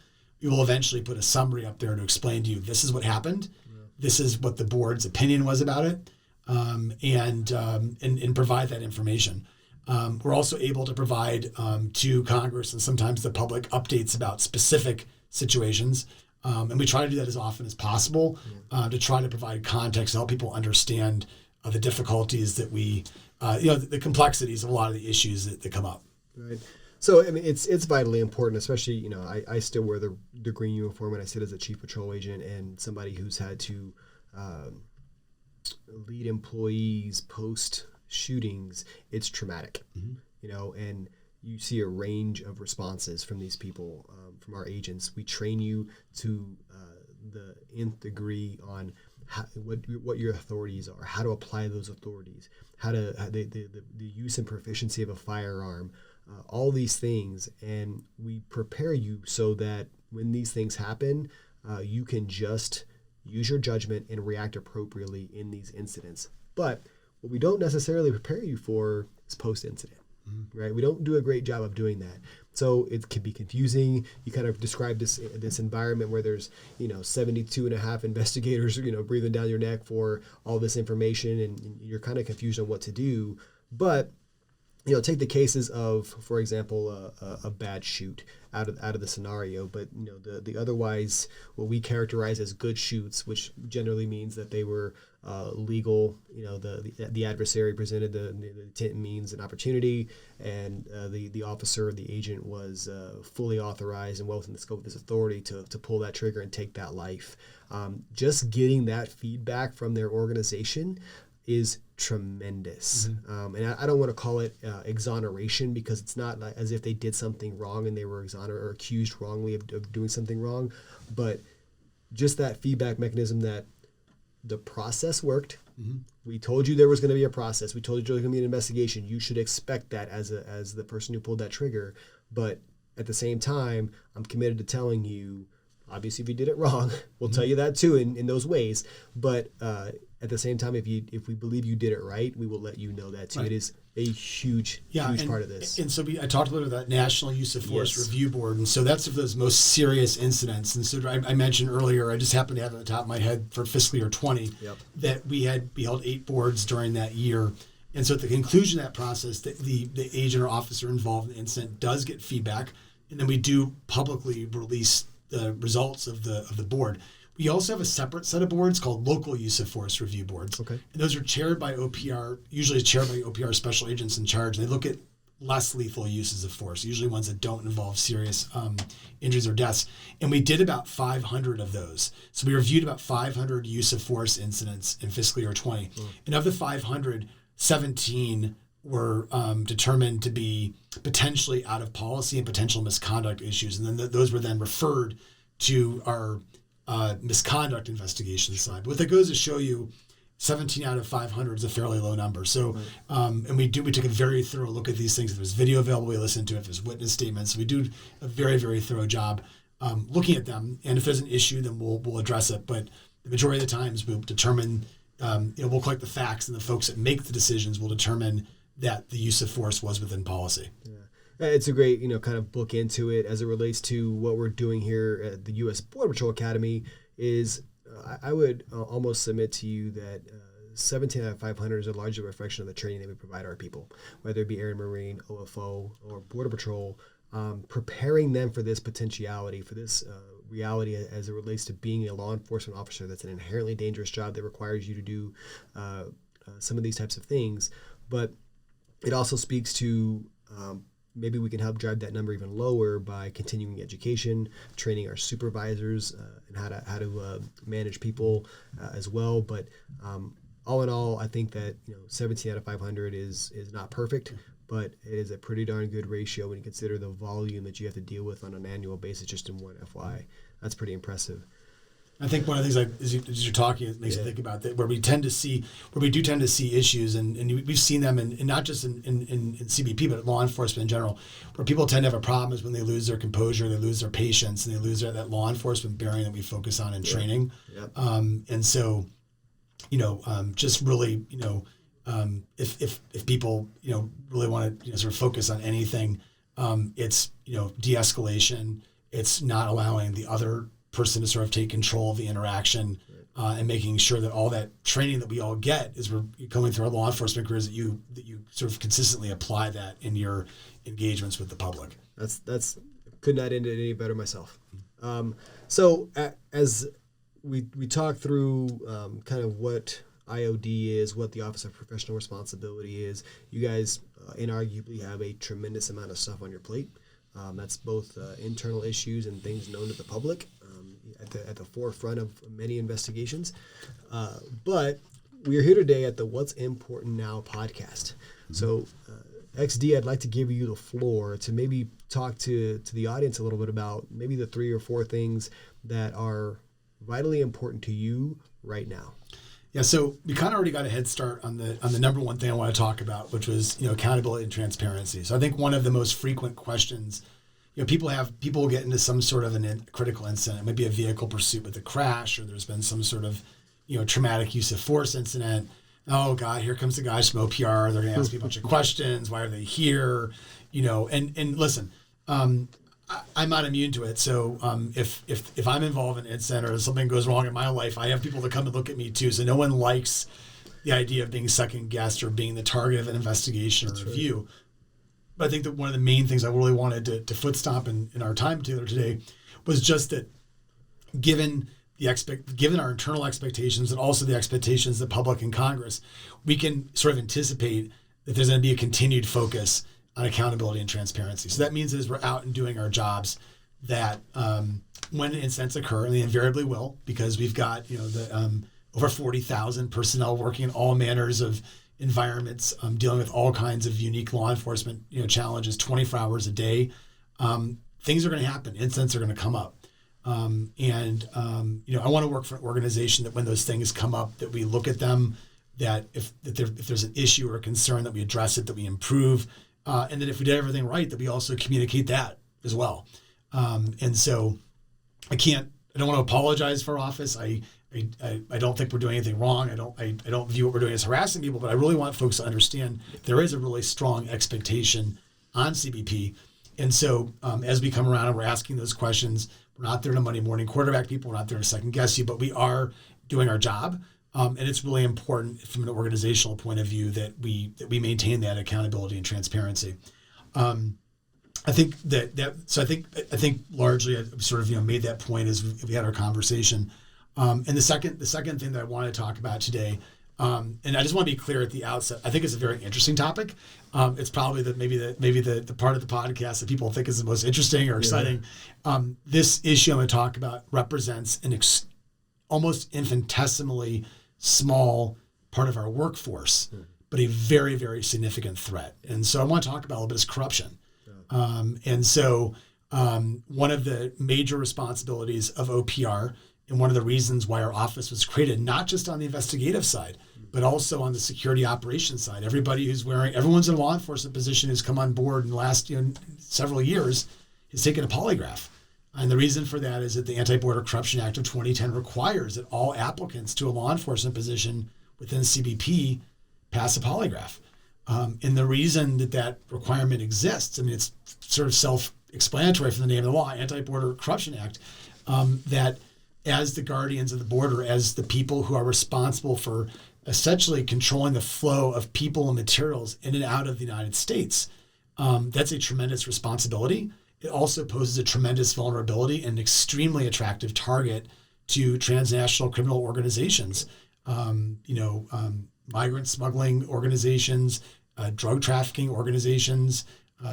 we will eventually put a summary up there to explain to you, this is what happened, this is what the board's opinion was about it, and provide that information. We're also able to provide to Congress and sometimes the public updates about specific situations. And we try to do that as often as possible to try to provide context to help people understand the difficulties that the complexities of a lot of the issues that come up. Right. So, I mean, it's vitally important, especially, I still wear the green uniform and I sit as a chief patrol agent and somebody who's had to lead employees post shootings. It's traumatic, and you see a range of responses from these people, from our agents. We train you to the nth degree on what your authorities are, how to apply those authorities, the use and proficiency of a firearm, all these things, and we prepare you so that when these things happen, you can just use your judgment and react appropriately in these incidents. But what we don't necessarily prepare you for is post-incident, right? We don't do a great job of doing that. So it can be confusing. You kind of describe this environment where there's 72 and a half investigators breathing down your neck for all this information, and you're kind of confused on what to do. But take the cases of, for example, a bad shoot out of the scenario, but the otherwise what we characterize as good shoots, which generally means that they were legal. The adversary presented the intent, means, and opportunity, and the officer or the agent was fully authorized and well within the scope of his authority to pull that trigger and take that life. Just getting that feedback from their organization is tremendous. And I don't want to call it exoneration, because it's not as if they did something wrong and they were exonerated or accused wrongly of doing something wrong, but just that feedback mechanism that the process worked. We told you there was going to be a process. We told you there was going to be an investigation. You should expect that as the person who pulled that trigger. But at the same time, I'm committed to telling you, obviously, if you did it wrong, we'll tell you that too in those ways. But at the same time, if we believe you did it right, we will let you know that too. Right. It is a huge part of this. And so I talked a little bit about that National Use of Force Review Board, and so that's of those most serious incidents. And so I mentioned earlier, I just happened to have at the top of my head for fiscal year 20 that we held 8 boards during that year. And so at the conclusion of that process, the agent or officer involved in the incident does get feedback, and then we do publicly release the results of the board. We also have a separate set of boards called Local Use of Force Review Boards. Okay. And those are chaired by OPR, usually chaired by OPR special agents in charge. And they look at less lethal uses of force, usually ones that don't involve serious injuries or deaths. And we did about 500 of those. So we reviewed about 500 use of force incidents in fiscal year 20. And of the 500, 17 were determined to be potentially out of policy and potential misconduct issues. And then those were then referred to our misconduct investigation side. But what that goes to show you, 17 out of 500 is a fairly low number. So, and we took a very thorough look at these things. If there's video available, we listen to it. If there's witness statements, we do a very, very thorough job looking at them. And if there's an issue, then we'll address it. But the majority of the times we'll determine, we'll collect the facts, and the folks that make the decisions will determine that the use of force was within policy. Yeah. It's a great, kind of book into it as it relates to what we're doing here at the U.S. Border Patrol Academy. Is I would almost submit to you that 17 out of 500 is a larger reflection of the training that we provide our people, whether it be Air and Marine, OFO, or Border Patrol, preparing them for this potentiality, for this reality as it relates to being a law enforcement officer. That's an inherently dangerous job that requires you to do some of these types of things. But it also speaks to maybe we can help drive that number even lower by continuing education, training our supervisors and how to manage people as well. But all in all, I think that 17 out of 500 is not perfect, but it is a pretty darn good ratio when you consider the volume that you have to deal with on an annual basis just in one FY. That's pretty impressive. I think one of the things, as you're talking, it makes me think about that, where we do tend to see issues, and we've seen them in not just in CBP, but law enforcement in general, where people tend to have a problem is when they lose their composure, they lose their patience, and they lose that law enforcement bearing that we focus on in training. Yep. And so, just really, if people, really want to sort of focus on anything, it's, de-escalation. It's not allowing the other person to sort of take control of the interaction, and making sure that all that training that we all get is we're going through our law enforcement careers, that you sort of consistently apply that in your engagements with the public. That's could not end it any better myself. So as we talk through kind of what IOD is, what the Office of Professional Responsibility is, you guys inarguably have a tremendous amount of stuff on your plate. That's both internal issues and things known to the public at the forefront of many investigations. But we are here today at the What's Important Now podcast. So, XD, I'd like to give you the floor to maybe talk to the audience a little bit about maybe the 3 or 4 things that are vitally important to you right now. Yeah, so we kind of already got a head start on the number one thing I want to talk about, which was accountability and transparency. So I think one of the most frequent questions, people will get into some sort of a critical incident. It might be a vehicle pursuit with a crash, or there's been some sort of traumatic use of force incident. Oh God, here comes the guys from OPR. They're going to ask me a bunch of questions. Why are they here? And listen, I'm not immune to it. So if I'm involved in an incident or something goes wrong in my life, I have people that come and look at me too. So no one likes the idea of being second guessed or being the target of an investigation or review. Right. But I think that one of the main things I really wanted to foot stomp in our time together today was just that given our internal expectations and also the expectations of the public and Congress, we can sort of anticipate that there's going to be a continued focus on accountability and transparency. So that means as we're out and doing our jobs, that when incidents occur, and they invariably will, because we've got over 40,000 personnel working in all manners of environments, dealing with all kinds of unique law enforcement challenges 24 hours a day. Things are going to happen. Incidents are going to come up. I want to work for an organization that when those things come up, that we look at them, that if there's an issue or a concern, that we address it, that we improve, and that if we did everything right, that we also communicate that as well. And so I don't want to apologize for office. I don't think we're doing anything wrong. I don't view what we're doing as harassing people, but I really want folks to understand there is a really strong expectation on CBP. And so as we come around and we're asking those questions, we're not there to Monday morning quarterback people. We're not there to second guess you, but we are doing our job. And it's really important from an organizational point of view that we maintain that accountability and transparency. I think I think largely I sort of made that point as we had our conversation. And the second thing that I want to talk about today, and I just want to be clear at the outset, I think it's a very interesting topic. It's probably maybe the part of the podcast that people think is the most interesting or exciting. This issue I'm going to talk about represents an almost infinitesimally small part of our workforce, but a very, very significant threat. And so I want to talk about a little bit is corruption. And so one of the major responsibilities of OPR, and one of the reasons why our office was created, not just on the investigative side, but also on the security operations side. Everyone's in a law enforcement position who's come on board in the last several years has taken a polygraph. And the reason for that is that the Anti-Border Corruption Act of 2010 requires that all applicants to a law enforcement position within CBP pass a polygraph. And the reason that requirement exists, it's sort of self-explanatory from the name of the law, Anti-Border Corruption Act, that as the guardians of the border, as the people who are responsible for essentially controlling the flow of people and materials in and out of the United States, that's a tremendous responsibility. It also poses a tremendous vulnerability and an extremely attractive target to transnational criminal organizations, migrant smuggling organizations, drug trafficking organizations,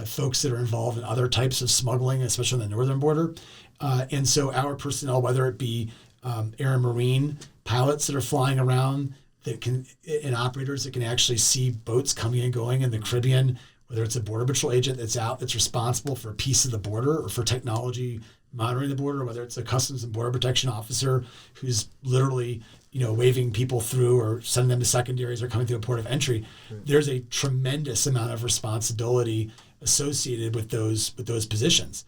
folks that are involved in other types of smuggling, especially on the northern border. And so our personnel, whether it be air and marine pilots that are flying around and operators that can actually see boats coming and going in the Caribbean, whether it's a Border Patrol agent that's responsible for a piece of the border or for technology monitoring the border, whether it's a Customs and Border Protection officer who's literally waving people through or sending them to secondaries or coming through a port of entry. Right. There's a tremendous amount of responsibility associated with those positions.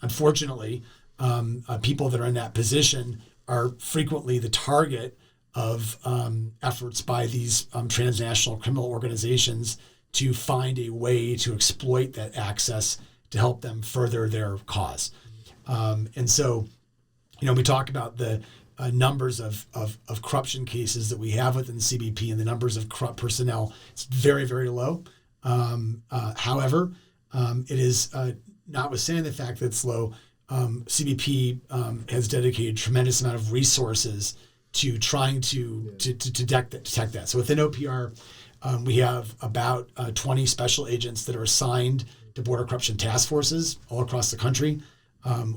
Unfortunately, people that are in that position are frequently the target of efforts by these transnational criminal organizations to find a way to exploit that access to help them further their cause. And so, we talk about the numbers of corruption cases that we have within CBP and the numbers of corrupt personnel. It's very, very low. However, it is notwithstanding the fact that it's low, CBP has dedicated a tremendous amount of resources to trying to detect that. So within OPR, we have about 20 special agents that are assigned to border corruption task forces all across the country.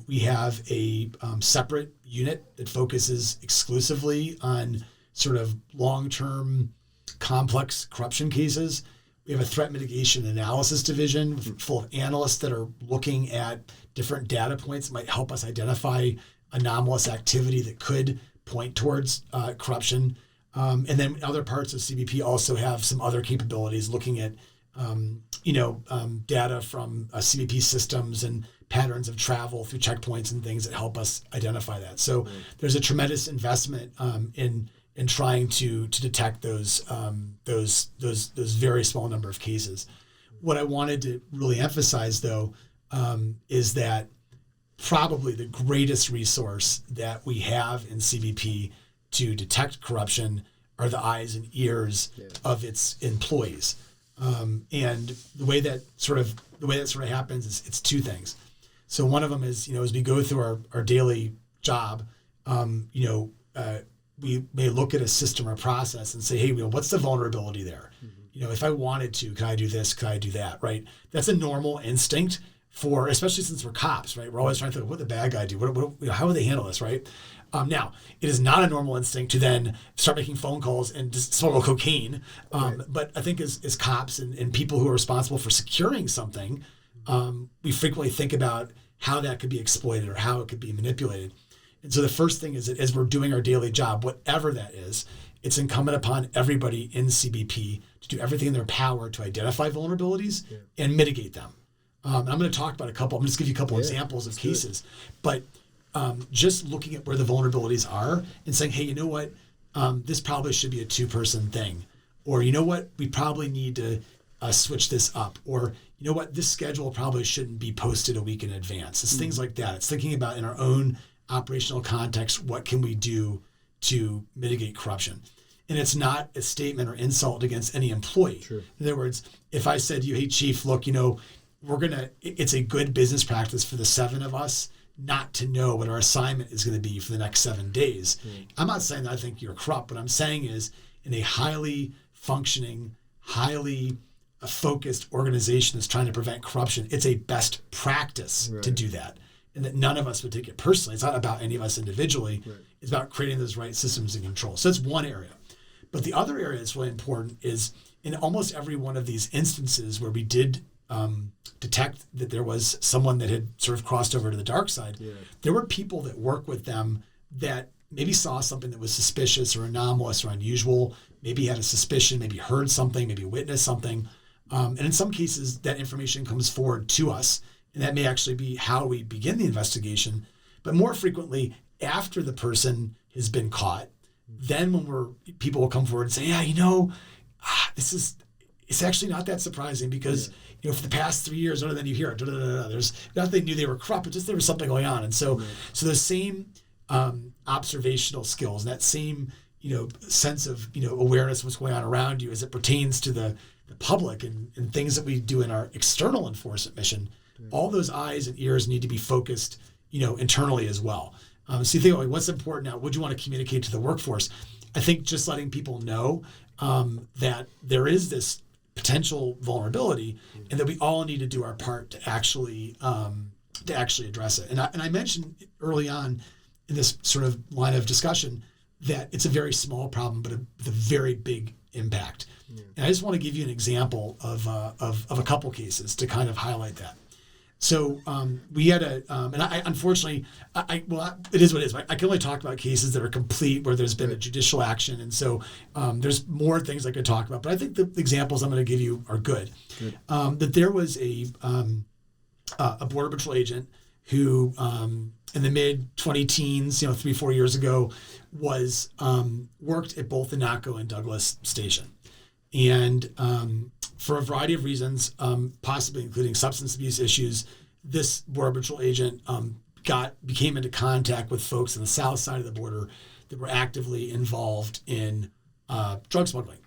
We have a separate unit that focuses exclusively on sort of long-term complex corruption cases. We have a threat mitigation analysis division full of analysts that are looking at different data points that might help us identify anomalous activity that could point towards corruption. And then other parts of CBP also have some other capabilities looking at, data from CBP systems and patterns of travel through checkpoints and things that help us identify that. So there's a tremendous investment in trying to detect those very small number of cases. What I wanted to really emphasize, though, is that probably the greatest resource that we have in CBP to detect corruption are the eyes and ears of its employees. And the way that sort of happens is it's two things. So one of them is, as we go through our daily job, we may look at a system or process and say, hey, what's the vulnerability there? If I wanted to, can I do this? Can I do that? Right? That's a normal instinct especially since we're cops, right? We're always trying to think, what would the bad guy do? How would they handle this, right? Now, it is not a normal instinct to then start making phone calls and just smuggle cocaine. But I think as cops and people who are responsible for securing something, we frequently think about how that could be exploited or how it could be manipulated. And so the first thing is that as we're doing our daily job, whatever that is, it's incumbent upon everybody in CBP to do everything in their power to identify vulnerabilities and mitigate them. And I'm going to talk about I'm going to give you a couple examples of cases. But just looking at where the vulnerabilities are and saying, hey, you know what? This probably should be a 2-person thing. Or you know what? We probably need to switch this up. Or you know what? This schedule probably shouldn't be posted a week in advance. It's things like that. It's thinking about in our own operational context, what can we do to mitigate corruption? And it's not a statement or insult against any employee. Sure. In other words, if I said to you, hey, Chief, look, it's a good business practice for the 7 of us not to know what our assignment is going to be for the next 7 days. I'm not saying that I think you're corrupt. What I'm saying is in a highly functioning, highly focused organization that's trying to prevent corruption, it's a best practice to do that. And that none of us would take it personally. It's not about any of us individually. It's about creating those right systems and control. So that's one area. But the other area that's really important is in almost every one of these instances where we did detect that there was someone that had sort of crossed over to the dark side, there were people that work with them that maybe saw something that was suspicious or anomalous or unusual, maybe had a suspicion, maybe heard something, maybe witnessed something. And in some cases, that information comes forward to us, and that may actually be how we begin the investigation. But more frequently, after the person has been caught, then people will come forward and say, it's actually not that surprising because for the past 3 years, other than you hear it, there's not that they knew they were corrupt, but just there was something going on. And so those same observational skills, that same sense of awareness of what's going on around you as it pertains to the public and things that we do in our external enforcement mission, all those eyes and ears need to be focused internally as well. So you think, what's important now? What do you want to communicate to the workforce? I think just letting people know that there is this potential vulnerability, and that we all need to do our part to actually address it. And I mentioned early on in this sort of line of discussion that it's a very small problem, but with a very big impact. And I just want to give you an example of a couple cases to kind of highlight that. So we had and I unfortunately, it is what it is. I can only talk about cases that are complete where there's been a judicial action. And so there's more things I could talk about, but I think the examples I'm going to give you are good. That there was a Border Patrol agent who in the mid-2010s, 3-4 years ago, was worked at both the Naco and Douglas station. And for a variety of reasons, possibly including substance abuse issues, this Border Patrol agent became into contact with folks on the south side of the border that were actively involved in drug smuggling.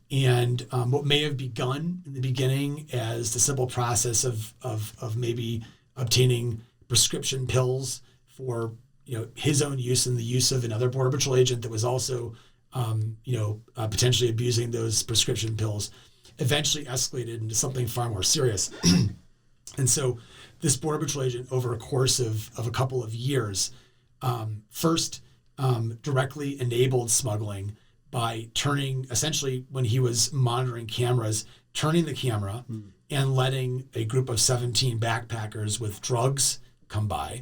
And what may have begun in the beginning as the simple process of maybe obtaining prescription pills for his own use and the use of another Border Patrol agent that was also potentially abusing those prescription pills, eventually escalated into something far more serious. And so this Border Patrol agent, over a course of a couple of years, first directly enabled smuggling by essentially when he was monitoring cameras, turning the camera and letting a group of 17 backpackers with drugs come by.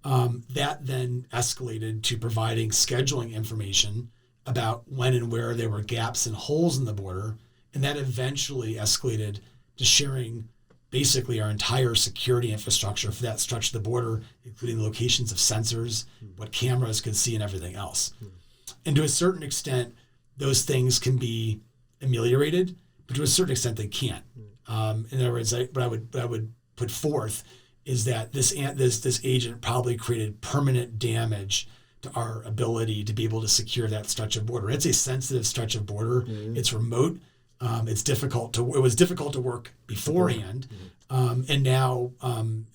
That then escalated to providing scheduling information about when and where there were gaps and holes in the border. And that eventually escalated to sharing basically our entire security infrastructure for that stretch of the border, including the locations of sensors, what cameras could see, and everything else. And to a certain extent, those things can be ameliorated, but to a certain extent, they can't. In other words, what I would put forth is that this agent probably created permanent damage to our ability to be able to secure that stretch of border. It's a sensitive stretch of border. Mm-hmm. It's remote. It was difficult to work beforehand, and now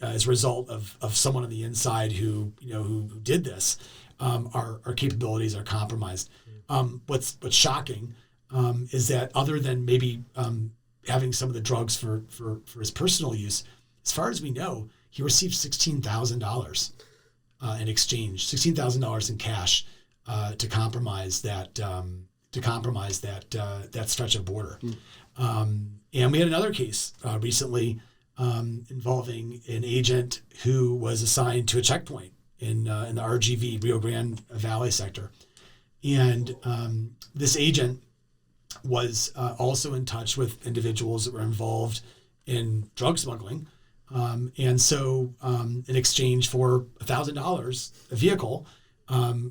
as a result of someone on the inside who did this, our capabilities are compromised. What's shocking is that other than maybe having some of the drugs for his personal use, as far as we know, he received $16,000 in exchange, $16,000 in cash to compromise that stretch of border. And we had another case recently involving an agent who was assigned to a checkpoint in the RGV, Rio Grande Valley sector. And this agent was also in touch with individuals that were involved in drug smuggling. And so in exchange for $1,000 a vehicle,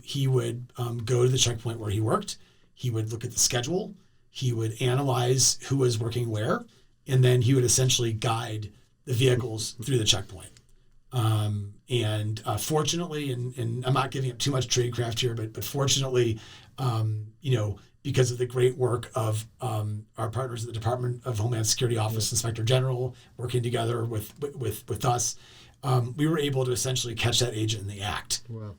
he would go to the checkpoint where he worked. He would look at the schedule. He would analyze who was working where, and then he would essentially guide the vehicles through the checkpoint. And fortunately, and I'm not giving up too much tradecraft here, but fortunately, because of the great work of our partners at the Department of Homeland Security Office Inspector General working together with us, we were able to essentially catch that agent in the act. Wow.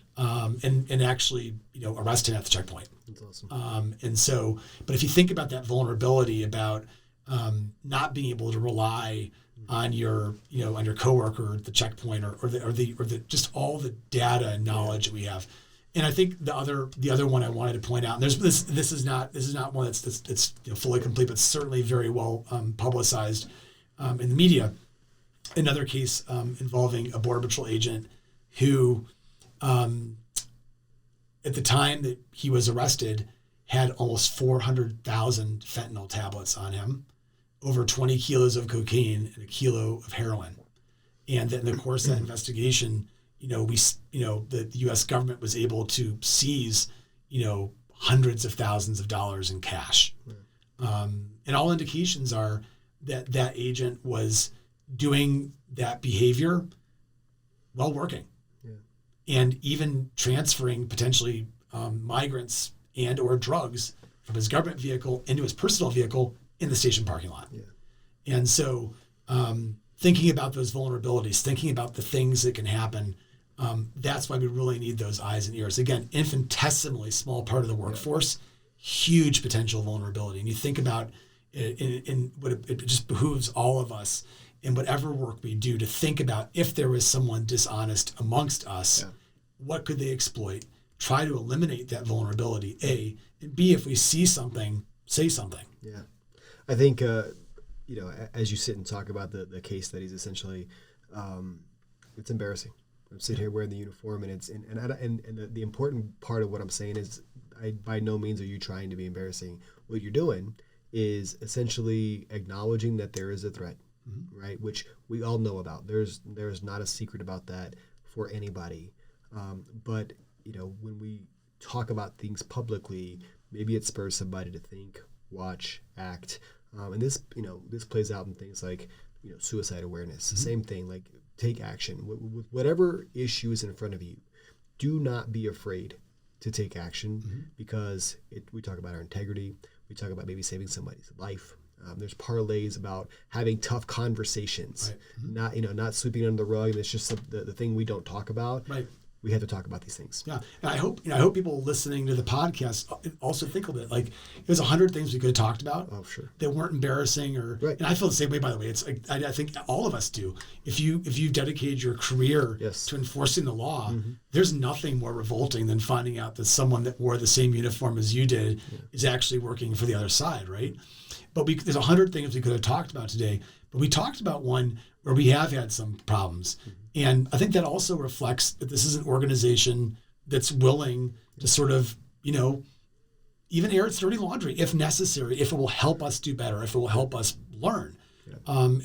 And actually, arrest him at the checkpoint. That's awesome. And so, but if you think about that vulnerability about not being able to rely on your coworker at the checkpoint or the just all the data and knowledge that we have. And I think the other one I wanted to point out, and this is not one that's fully complete, but certainly very well publicized in the media. Another case involving a Border Patrol agent who, at the time that he was arrested, had almost 400,000 fentanyl tablets on him, over 20 kilos of cocaine and a kilo of heroin. And that in the course of that investigation, the U.S. government was able to seize, hundreds of thousands of dollars in cash. And all indications are that agent was doing that behavior while working. Yeah. And even transferring potentially migrants and or drugs from his government vehicle into his personal vehicle in the station parking lot. Yeah. And so thinking about those vulnerabilities, thinking about the things that can happen, that's why we really need those eyes and ears. Again, infinitesimally small part of the workforce, huge potential vulnerability. And you think about in what it just behooves all of us in whatever work we do to think about if there was someone dishonest amongst us, what could they exploit? Try to eliminate that vulnerability, A, and B, if we see something, say something. Yeah. I think, as you sit and talk about the case studies, essentially, it's embarrassing. I'm sitting here wearing the uniform, and the important part of what I'm saying is, by no means are you trying to be embarrassing. What you're doing is essentially acknowledging that there is a threat, right? Which we all know about. There's not a secret about that for anybody. But when we talk about things publicly, maybe it spurs somebody to think, watch, act. And this plays out in things like, suicide awareness. The same thing, like take action. With whatever issue is in front of you, do not be afraid to take action because we talk about our integrity. We talk about maybe saving somebody's life. There's parlays about having tough conversations, right. Not sweeping under the rug. And it's just the thing we don't talk about. Right. We have to talk about these things. Yeah, and I hope people listening to the podcast also think of it like there's 100 things we could have talked about. Oh, sure. That weren't embarrassing and I feel the same way. By the way, it's like, I think all of us do. If you've dedicated your career to enforcing the law, there's nothing more revolting than finding out that someone that wore the same uniform as you did is actually working for the other side, right? But there's 100 things we could have talked about today. But we talked about one where we have had some problems. And I think that also reflects that this is an organization that's willing to sort of, even air its dirty laundry if necessary, if it will help us do better, if it will help us learn. Yeah.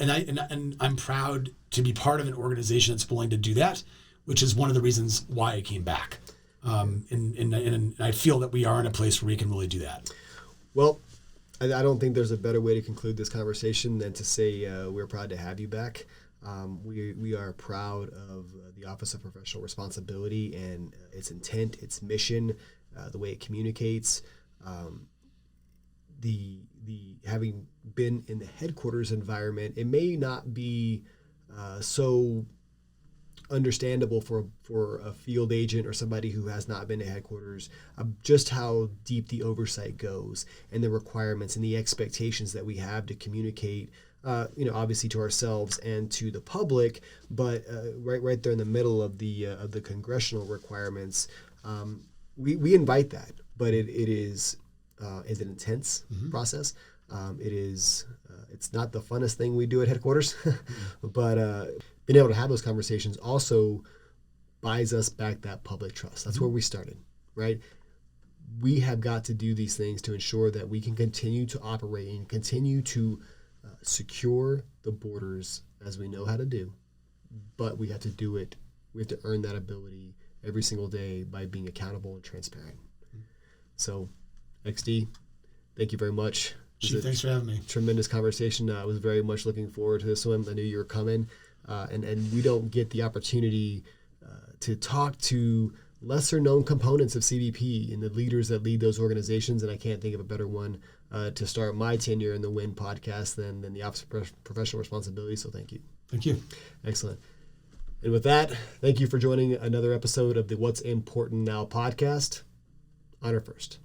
And I'm proud to be part of an organization that's willing to do that, which is one of the reasons why I came back. And I feel that we are in a place where we can really do that. Well, I don't think there's a better way to conclude this conversation than to say we're proud to have you back. We are proud of the Office of Professional Responsibility and its intent, its mission, the way it communicates. The having been in the headquarters environment, it may not be so understandable for a field agent or somebody who has not been to headquarters, just how deep the oversight goes and the requirements and the expectations that we have to communicate, obviously to ourselves and to the public, but right there in the middle of the congressional requirements, we invite that, but it is an intense process. It's not the funnest thing we do at headquarters, but being able to have those conversations also buys us back that public trust. That's where we started, right? We have got to do these things to ensure that we can continue to operate and continue to secure the borders as we know how to do, but we have to do it. We have to earn that ability every single day by being accountable and transparent. So, XD, thank you very much. Chief, thanks for having me. Tremendous conversation. I was very much looking forward to this one. I knew you were coming. And we don't get the opportunity to talk to lesser known components of CBP and the leaders that lead those organizations. And I can't think of a better one to start my tenure in the W.I.N podcast than the Office of Professional Responsibility. So thank you. Thank you. Excellent. And with that, thank you for joining another episode of the What's Important Now podcast. Honor first.